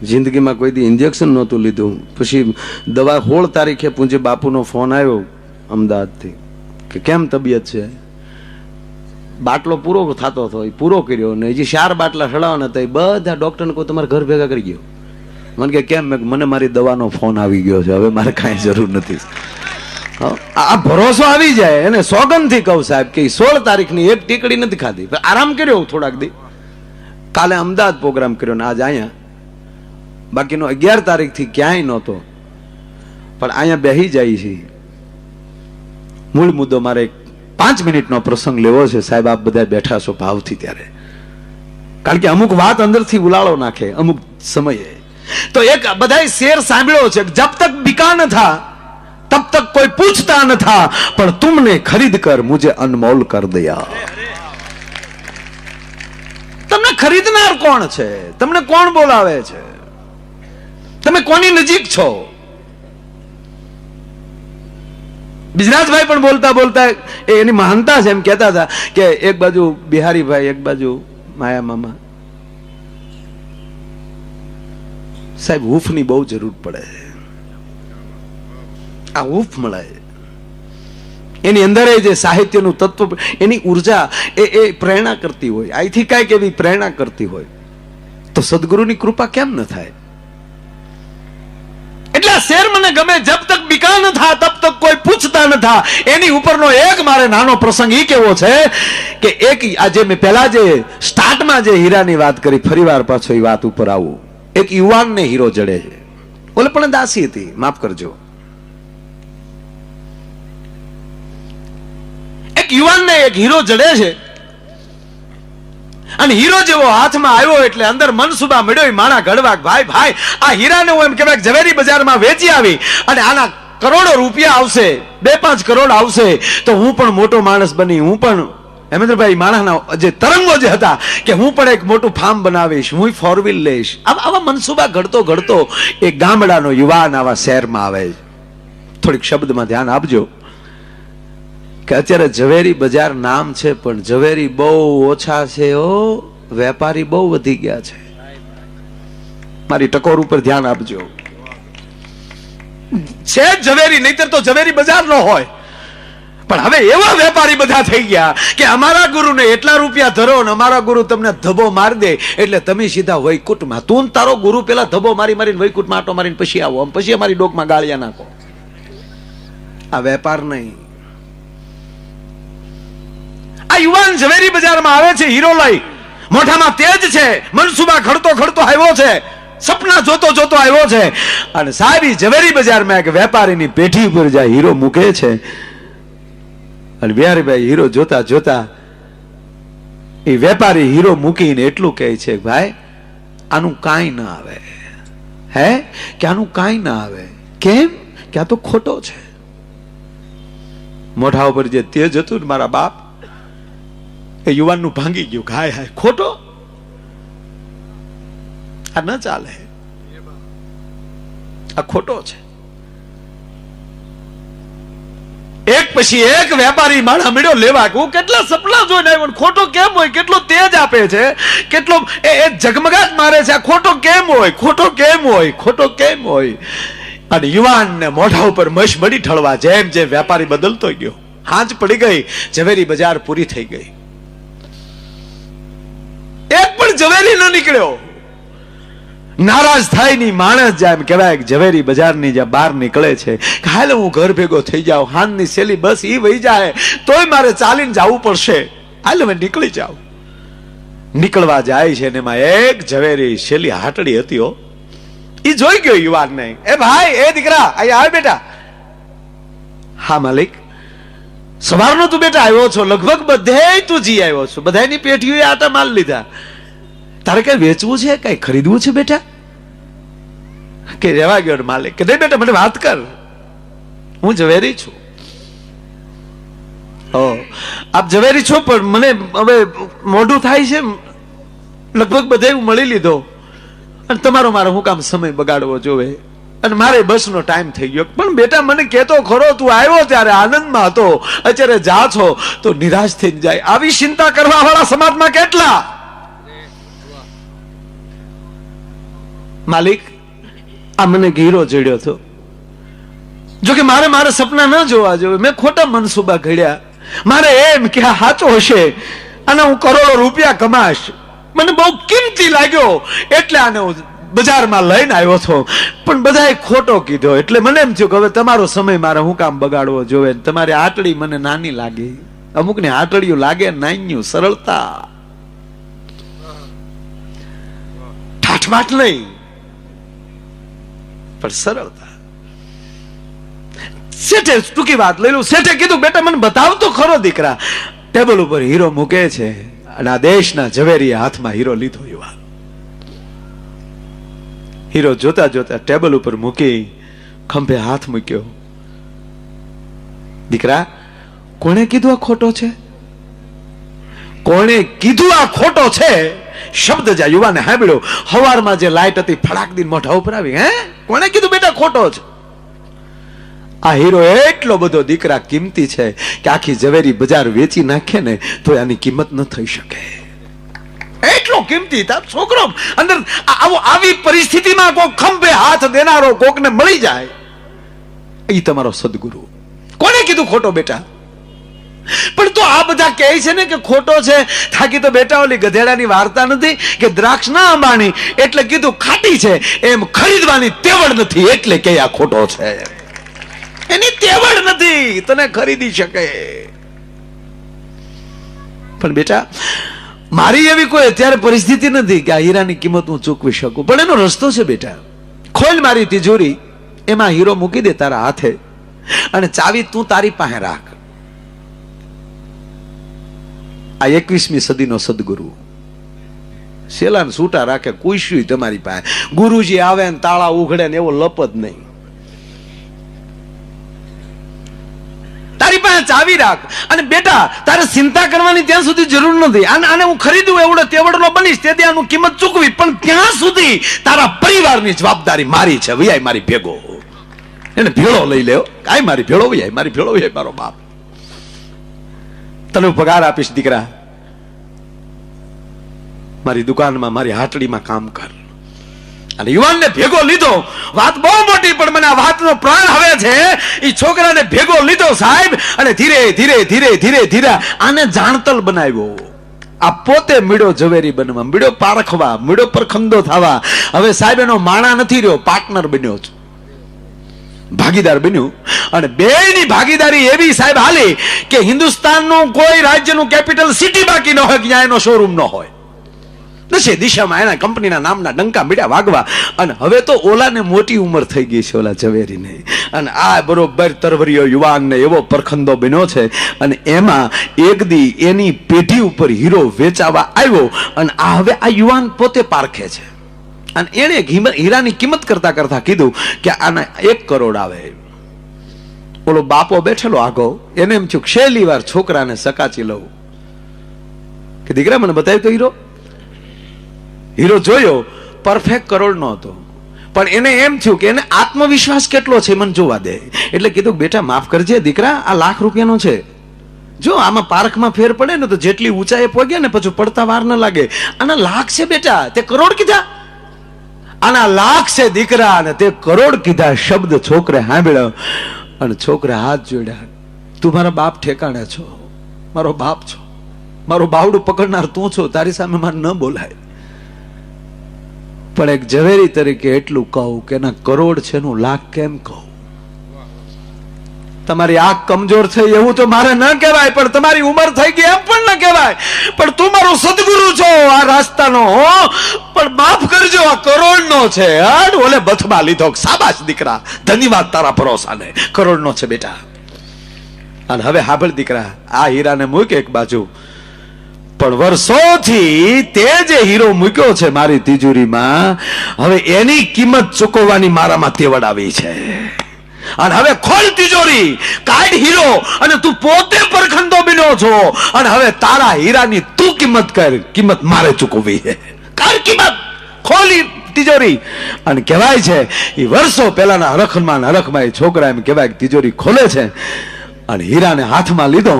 જિંદગીમાં કોઈ દી ઇન્જેક્શન નહોતું લીધું. પછી દવા 16 તારીખે પૂજ્ય બાપુનો ફોન આવ્યો અમદાવાદથી કે કેમ તબિયત છે. બાટલો પૂરો થતો હતો, એ પૂરો કર્યો ને હજી 4 બાટલા ચડાવવાના હતા. બધા ડોક્ટરને કહું તમારે ઘર ભેગા કરી ગયો. મને કે કેમ? મને મારી દવાનો ફોન આવી ગયો છે, હવે મારે કાંઈ જરૂર નથી. આ ભરોસો આવી જાય એને સોગંદ થી કહું સાહેબ કે 16 તારીખની એક ટીકડી નથી ખાધી. આરામ કર્યો થોડાક દી. કાલે અમદાવાદ પ્રોગ્રામ કર્યો ને આજ અહીંયા. બાકીનો 11 તારીખથી ક્યાંય નહોતો, પણ અહીંયા બેહી જાય છે. મૂળ મુદ્દો મારે 5 મિનિટનો પ્રસંગ લેવો છે સાહેબ. આપ બધા બેઠા છો ભાવથી ત્યારે, કારણ કે અમુક વાત અંદરથી ઉલાળો નાખે અમુક સમયે. તો એક બધાય શેર સાંભળ્યો છે, જબ તક બિકા ન થા तब तक कोई पूछता न था, पर तुमने खरीद कर मुझे अनमोल कर दिया. તમને ખરીદનાર કોણ છે? તમને કોણ બોલાવે છે? તમે કોની નજીક છો? બિજરાજભાઈ પણ બોલતા બોલતા એની મહાનતા છે એમ કહેતા હતા કે એક બાજુ બિહારીભાઈ, એક બાજુ માયા મામા. સાહેબ હૂફની બહુ જરૂર પડે છે. આ હૂફ મળે. એની અંદર જે સાહિત્યનું તત્વ, એની ઉર્જા એ પ્રેરણા કરતી હોય, અહીંથી કાંઈક એવી પ્રેરણા કરતી હોય, તો સદગુરુની કૃપા કેમ ન થાય? એટલે આ શેર મને ગમે. જબ તક બિકા ન થા તબ તક કોઈ પૂછતા ન થા. એની ઉપરનો એક મારે નાનો પ્રસંગ ઈ કેવો છે કે એક આજે મેં પહેલા જે સ્ટાર્ટમાં જે હીરાની વાત કરી, ફરીવાર પાછો એ વાત ઉપર આવું. એક યુવાનને હીરો જડે છે. ઓલે પણ દાસી હતી, માફ કરજો. એક યુવાનને એક હીરો જડે છે અને હીરો જેવો હાથમાં આવ્યો એટલે અંદર મનસુબા મળ્યો માણા ઘડવા. ભાઈ ભાઈ, આ હીરાને હું એમ કહેવાય ઝવેરી બજારમાં વેચી આવી અને આના કરોડો રૂપિયા આવશે, 2-5 કરોડ આવશે, તો હું પણ મોટો માણસ બની, હું પણ હેમેન્દ્રભાઈ માણાના જે તરંગો જે હતા કે હું પણ એક મોટું ફાર્મ બનાવીશ, હું 4 વ્હીલ લઈશ. આવા મનસુબા ઘડતો ઘડતો એક ગામડાનો યુવાન આવા શહેરમાં આવે. થોડીક શબ્દમાં ધ્યાન આપજો કે અત્યારે ઝવેરી બજાર નામ છે પણ ઝવેરી બહુ ઓછા છે. વેપારી બહુ વધી ગયા છે. મારી ટકોર ઉપર ધ્યાન આપજો. છે ઝવેરી, નહીતર તો ઝવેરી બજાર ન હોય. પણ હવે એવા વેપારી બધા થઈ ગયા કે અમારા ગુરુને એટલા રૂપિયા ધરો ને અમારા ગુરુ તમને ધબો મારી દે એટલે તમે સીધા વૈકુંઠમાં. તું તારો ગુરુ પેલા ધબો મારી મારીને વૈકુંઠમાં આટો મારીને પછી આવો, પછી અમારી ડોકમાં ગાળિયા નાખો. આ વેપાર નહીં. આ યુવાન ઝવેરી બજારમાં આવે છે હીરો લઈ, મોઢામાં તેજ છે, મનસુબા ઘડતો ઘડતો આવ્યો છે, સપના જોતો જોતો આવ્યો છે અને સારી ઝવેરી બજારમાં એક વેપારીની પેઢી ઉપર જાય હીરો મૂકે છે. અને બિહારીભાઈ હીરો જોતા જોતા એ વેપારી હીરો મૂકીને એટલું કહે છે, ભાઈ આનું કાંઈ ના આવે. હે કે આનું કાંઈ ના આવે. કેમ કે આ તો ખોટો છે. મોઢા ઉપર જે તેજ હતું ને મારા બાપ, એ યુવાનનું ભાંગી ગયું. હાય હાય, ખોટો, આ ન ચાલે, આ ખોટો છે. એક પછી એક વેપારી માણા મળ્યો લેવા. હું કેટલા સપના જોઈને આવ્યો, ખોટો કેમ હોય? કેટલો તેજ આપે છે, કેટલો એ ઝગમગાટ મારે છે. આ ખોટો કેમ હોય? ખોટો કેમ હોય? ખોટો કેમ હોય? અને યુવાનને મોઢા ઉપર મશ મળી ઠળવા. જેમ જેમ વેપારી બદલતો ગયો, હાંજ પડી ગઈ, ઝવેરી બજાર પૂરી થઈ ગઈ. એક પણ ઝવેરી ન નીકળ્યો. નારાજ થાય ની માણસ જાય એમ કહેવાય ઝવેરી બજારની જ્યાં બહાર નીકળે છે, હાલ હું ઘર ભેગો થઈ જાઉં, હાનની સેલી બસ ઈ વહી જાય તોય મારે ચાલીને જવું પડશે, હાલ હવે નીકળી જાવ. નીકળવા જાય છે ને એમાં એક ઝવેરી શેલી હાટડી હતી. ઈ જોઈ ગયો યુવાનને. એ ભાઈ, એ દીકરા, અહીંયા આવ બેટા. હા માલિક. સવારનો તું બેટા આવ્યો છો, લગભગ બધે તું જી આવ્યો છો, બધાની પેઢીઓએ આટા માલ લીધા. તારે કઈ વેચવું છે, કઈ ખરીદવું છે બેટા? કે રેવા ગયો માલિક. કે નહીં બેટા, મને વાત કર, હું ઝવેરી છું. આપ ઝવેરી છો પણ મને હવે મોઢું થાય છે, લગભગ બધે હું મળી લીધો અને તમારો મારો હું કામ સમય બગાડવો જોવે અને મારે બસનો ટાઈમ થઈ ગયો. પણ બેટા મને કહેતો ખરો, તું આવ્યો ત્યારે આનંદમાં હતો, અત્યારે જા છો તો નિરાશ થઈને જાય. આવી ચિંતા કરવા વાળા સમાજમાં કેટલા? માલિક, આ મને હીરો જડ્યો હતો. જોકે મારે સપના ન જોવા જોઈએ, મેં ખોટા મનસુબા ઘડ્યા. મારે એમ કે આ સાચો હશે અને હું કરોડો રૂપિયા કમાશ, મને બહુ કિંમતી લાગ્યો એટલે આને હું બજારમાં લઈને આવ્યો હતો. પણ બધાએ ખોટો કીધો એટલે મને એમ થયું કે હવે તમારો સમય મારે હું કામ બગાડવો જોવે. તમારી આટડી મને નાની લાગી. અમુકની આટડીઓ લાગે નાન્યું, સરળતા, ઠાઠમાઠ નહીં પણ સરળતા. શેઠે ટૂંકી વાત લઈ લઉં. શેઠે કીધું, બેટા મને બતાવ તો ખરો દીકરા. ટેબલ ઉપર હીરો મૂકે છે અને આ દેશના ઝવેરીએ હાથમાં હીરો લીધો. યુવાન હીરો જોતા જોતા ટેબલ ઉપર મૂકી ખંભે હાથ મૂક્યો. દીકરા, કોણે કીધું આ ખોટો છે? કોણે કીધું આ ખોટો છે? શબ્દ જ્યાં યુવાને સાંભળ્યો, હવારમાં જે લાઈટ હતી ફડાક દીન મોઢા ઉપર આવી. હે, કોણે કીધું બેટા ખોટો છે? આ હીરો એટલો બધો દીકરા કિંમતી છે કે આખી ઝવેરી બજાર વેચી નાખે ને તો આની કિંમત ન થઈ શકે. એટલો કિંમતી. છોકરો અંદર આવી પરિસ્થિતિમાં કોક ખંભે હાથ દેનારો કોકને મળી જાય એ તમારો સદગુરુ. કોને કીધું ખોટો બેટા? પણ તો આ બધા કહે છે ને કે ખોટો છે. થાકી તો બેટા ઓલી ગધેડાની વાર્તા નથી કે દ્રાક્ષ ના અંબાણી એટલે કીધું ખાટી છે, એમ ખરીદવાની તેવડ નથી એટલે કે આ ખોટો છે. એની તેવડ નથી, તને ખરીદી શકે. પણ બેટા મારી એવી કોઈ અત્યારે પરિસ્થિતિ નથી કે આ હીરાની કિંમત હું ચૂકવી શકું, પણ એનો રસ્તો છે બેટા. ખોલ મારી તિજોરી, એમાં હીરો મૂકી દે તારા હાથે, અને ચાવી તું તારી પાસે રાખ. આ 21મી સદીનો સદગુરુ સેલાન છૂટા રાખે, કુશ્યું તમારી પાસે. ગુરુજી આવે ને તાળા ઉઘડે ને એવો લપ જ નહીં. તારી પાસે ચાવી રાખ, અને બેટા તારે ચિંતા કરવાની ત્યાં સુધી જરૂર નથી. આને હું ખરીદું એવડો તેવડનો બનીશ તેથી આનું કિંમત ચૂકવી, પણ ત્યાં સુધી તારા પરિવારની જવાબદારી મારી છે. વિયાય મારી ભેગો, એને ભેળો લઈ લેવો. કાંઈ મારી ભેળો વિયાય, મારી ભેળો વિયાય મારો બાપ. તને પગાર આપીશ દીકરા, મારી દુકાનમાં મારી હાટડીમાં કામ કર. અને યુવાનને ભેગો લીધો. વાત બહુ મોટી, પણ મને આ વાતનો પ્રાણ હવે છે. એ છોકરાને ભેગો લીધો સાહેબ, અને ધીરે ધીરે ધીરે ધીરે ધીરે આને જાણતલ બનાવ્યો. આ પોતે મીડો ઝવેરી બનવા, મીડો પારખવા, મીડો પરખંદો થવા. હવે સાહેબ એનો માણા નથી રહ્યો, પાર્ટનર બન્યો છે, ભાગીદાર બન્યું. અને બેની ભાગીદારી એવી સાહેબ હાલી કે હિન્દુસ્તાનનું કોઈ રાજ્યનું કેપિટલ સિટી બાકી ન હોય જ્યાં એનો શોરૂમ ન હોય. દશે દિશામાં એના કંપનીના નામના ડંકા મીડ્યા વાગવા. અને હવે તો ઓલાને મોટી ઉંમર થઈ ગઈ છે, ઓલા ઝવેરીને. અને આ બરોબર તરવરીયો યુવાનને એવો પરખંદો બન્યો છે. અને એમાં એક દી એની પેઢી ઉપર હીરો વેચાવા આવ્યો. અને આ હવે આ યુવાન પોતે પારખે છે. અને એને હીરાની કિંમત કરતા કરતા કીધું કે આને 1 કરોડ આવે. ઓલો બાપો બેઠેલો આગો, એને એમ થયું છેલ્લી વાર છોકરાને સકાચી લઉં કે દીકરા મને બતાવ્યો તો હીરો. હીરો જોયો, પરફેક્ટ કરોડ નો હતો, પણ એને એમ થયું કે એને આત્મવિશ્વાસ કેટલો છે મને જોવા દે. એટલે કીધું બેટા માફ કરજે દીકરા, આ ₹1,00,000 રૂપિયાનો છે. જો આમાં પારખમાં ફેર પડે ને તો જેટલી ઊંચાઈએ પહોંચ્યા ને પછી પડતા વાર ન લાગે. આના લાખ છે બેટા, તે કરોડ કીધા. આના લાખ છે દીકરા, અને તે કરોડ કીધા. શબ્દ છોકરે સાંભળ્યો અને છોકરે હાથ જોડ્યા. તું મારા બાપ ઠેકાણે છો, મારો બાપ છો, મારું બાવડું પકડનાર તું છો, તારી સામે મારે ન બોલાય. પણ એક ઝવેરી તરીકે એટલું કહું કે એના કરોડ છે નું લાખ કેમ કહું? તમારી આંખ કમજોર થઈ એવું તો મારે ન કહેવાય, પણ તમારી ઉંમર થઈ ગઈ એમ પણ ન કહેવાય. પણ તું મારો સદગુરુ છો આ રાસ્તાનો, પણ માફ કરજો આ કરોડનો છે. ઓલે બથમાં લીધો, શાબાશ દીકરા, ધન્યવાદ તારા ભરોસાને, કરોડનો છે બેટા. અને હવે હાંભળ દીકરા, આ હીરાને મૂક એક બાજુ, પણ વર્ષોથી તે જે હીરો મૂક્યો છે મારી તિજોરીમાં, હવે એની કિંમત ચૂકવવાની મારામાં તેવડ આવી છે. અને હવે ખોલ તિજોરી, કાઢ હીરો, અને તું પોતે પરખંદો બન્યો છો. અને હવે તારા હીરાની તું કિંમત કર, કિંમત મારે ચૂકવવી છે. કાઢ કિંમત, ખોલી તિજોરી. અને કહેવાય છે એ વર્ષો પહેલાના હરખમાં એ છોકરા એમ કહેવાય તિજોરી ખોલે છે, અને હીરાને હાથમાં લીધો.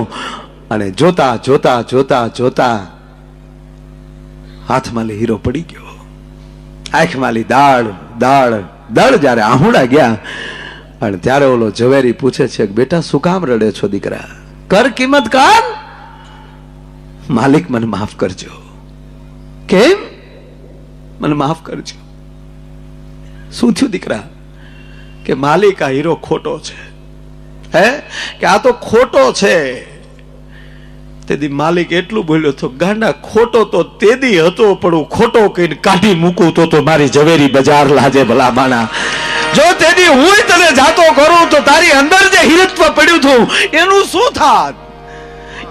અને જોતા જોતા જોતા જોતા હાથમાં હીરો પડી ગયો. આંખમાં દાળ દાળ દાળ જયારે આહુડા ગયા, અને ત્યારે ઓલો ઝવેરી પૂછે છે કે બેટા શું કામ રડે છો દીકરા? કર કિંમત કર. માલિક મને માફ કરજો. કેમ? મને માફ કરજો. શું થયું દીકરા? કે માલિક આ હીરો ખોટો છે. હે કે આ તો ખોટો છે. તેથી માલિક એટલું બોલ્યો તો ગાંડા, ખોટો તો તેદી હતો, પણ હું ખોટો કહીને કાઢી મૂકું તો મારી ઝવેરી બજાર લાજે ભલા માણા. જો તેદી હું તને જાતો કરું તો તારી અંદર જે હીરત્વ પડ્યું હતું એનું શું થાત?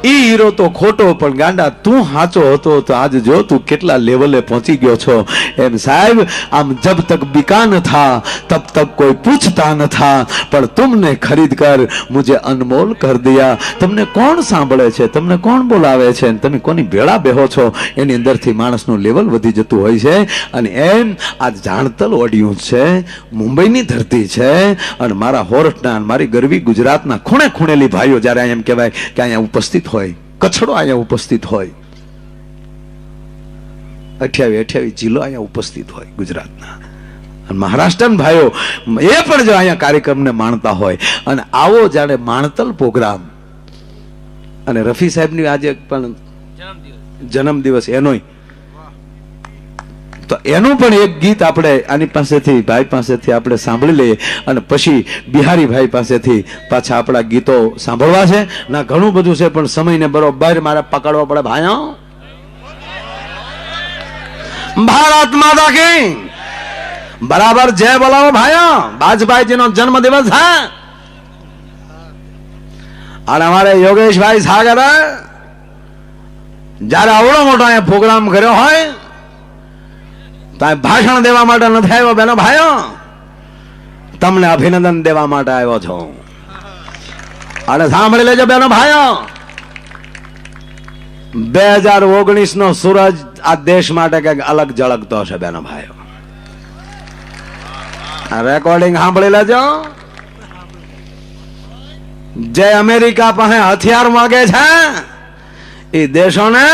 ઈ હીરો તો ખોટો, પણ ગાંડા તું સાચો હતો તો આજ જો તું કેટલા લેવલે પહોંચી ગયો છો. એમ સાહેબ, આમ જબ તક बिका न था तब तक कोई पूछता न था, पर तुमने खरीद कर मुझे अनमोल कर दिया. તમને કોણ સાંભળે છે, તમને કોણ બોલાવે છે, તમે કોની ભેળા બેહો છો, એની અંદરથી માણસનું લેવલ વધી જતું હોય છે. અને એમ આજ જાણતલ ઓડિયું છે, મુંબઈની ધરતી છે, અને મારા હોરઠના મારી ગરવી ગુજરાતના ખૂણે ખૂણેલી ભાઈઓ જ્યારે એમ કહેવાય કે અહીંયા ઉપસ્થિત હોય, કચ્છડો અહીંયા ઉપસ્થિત હોય, 28 જિલ્લો અહીંયા ઉપસ્થિત હોય ગુજરાતના, મહારાષ્ટ્રના ભાઈઓ એ પણ જો અહીંયા કાર્યક્રમને માણતા હોય અને આવો જાણે માણતલ પ્રોગ્રામ, અને રફી સાહેબની આજે પણ જન્મદિવસ એનોય, તો એનું પણ એક ગીત આપણે આની પાસેથી ભાઈ પાસેથી આપણે સાંભળી લઈએ અને પછી બિહારી ભાઈ પાસેથી પાછા આપણા ગીતો સાંભળવા છે. ના ઘણું બધું છે પણ સમયને બરોબર મારે પકડવો પડે. ભાઈઓ, ભારત માતા કી બરાબર જય બોલાવો ભાઈઓ. વાજપાઈજીનો જન્મદિવસ છે અને અમારે યોગેશભાઈ સાગર જયારે આવડો મોટો અહીંયા પ્રોગ્રામ કર્યો હોય તો ભાષણ દેવા માટે નથી આવ્યો બેનો ભાઈઓ, તમને અભિનંદન દેવા માટે આવ્યો છો. અને સાંભળી લેજો બેનો ભાઈઓ, 2019 નો સૂરજ આ દેશ માટે કઈક અલગ ઝળકતો છે બેનો ભાઈઓ. રેકોર્ડિંગ સાંભળી લેજો. જે અમેરિકા પાસે હથિયાર માગે છે એ દેશોને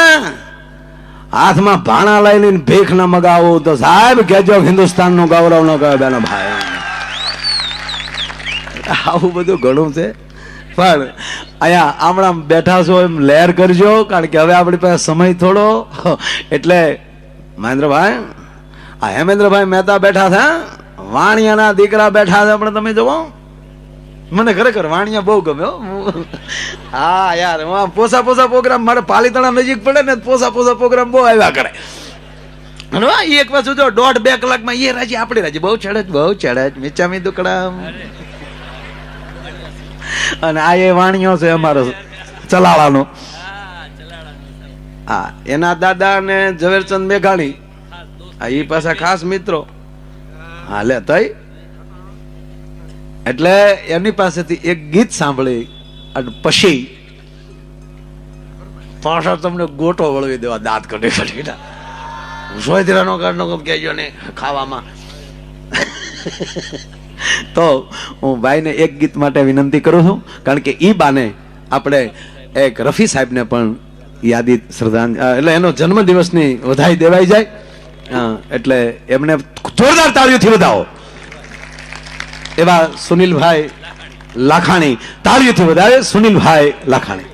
હાથમાં ભાણા લઈને ભીખ ન મગાવું તો સાહેબ કેજો હિન્દુસ્તાન નું ગૌરવ ન કહે બેનો ભાઈ. આવું બધું ઘણું છે પણ અહીંયા હમણાં બેઠા છો એમ લહેર કરજો, કારણ કે હવે આપણી પાસે સમય થોડો. એટલે મહેન્દ્રભાઈ, આ હેમેન્દ્રભાઈ મહેતા બેઠા છે, વાણિયાના દીકરા બેઠા છે, પણ તમે જુઓ મને ખરેખર વાણિયા બહુ ગમ્યો. હા યાર, પોસા પોસા પ્રોગ્રામ મારે પાલીતાણા નજીક પડે ને, પોસા પોસા પ્રોગ્રામ બહુ આવ્યા કરે. એક પાછું જો 1.5-2 કલાકમાં એ રાજી આપણી રાજી બહુ ચડે મીચામી દુકડા. અને આ એ વાણિયો છે અમારો ચલાળાનો. હા, એના દાદા ને ઝવેરચંદ મેઘાણી એ પાછા ખાસ મિત્રો. હા લે તઈ, એટલે એની પાસેથી એક ગીત સાંભળી અને પછી પાછા તમને ગોટો વળવી દેવા, દાંત કઢી કઢી સોયદરાનો કાઢનો કહેજો ને ખાવામાં. તો હું ભાઈને એક ગીત માટે વિનંતી કરું છું, કારણ કે ઈ બાને આપણે એક રફી સાહેબને પણ યાદી શ્રદ્ધાંજલિ, એટલે એનો જન્મદિવસની વધાઈ દેવાઈ જાય. એટલે એમને જોરદાર તાળીઓથી વધાવો. એવા સુનિલભાઈ લાખાણી, તાળીઓથી વધારે સુનિલભાઈ લાખાણી.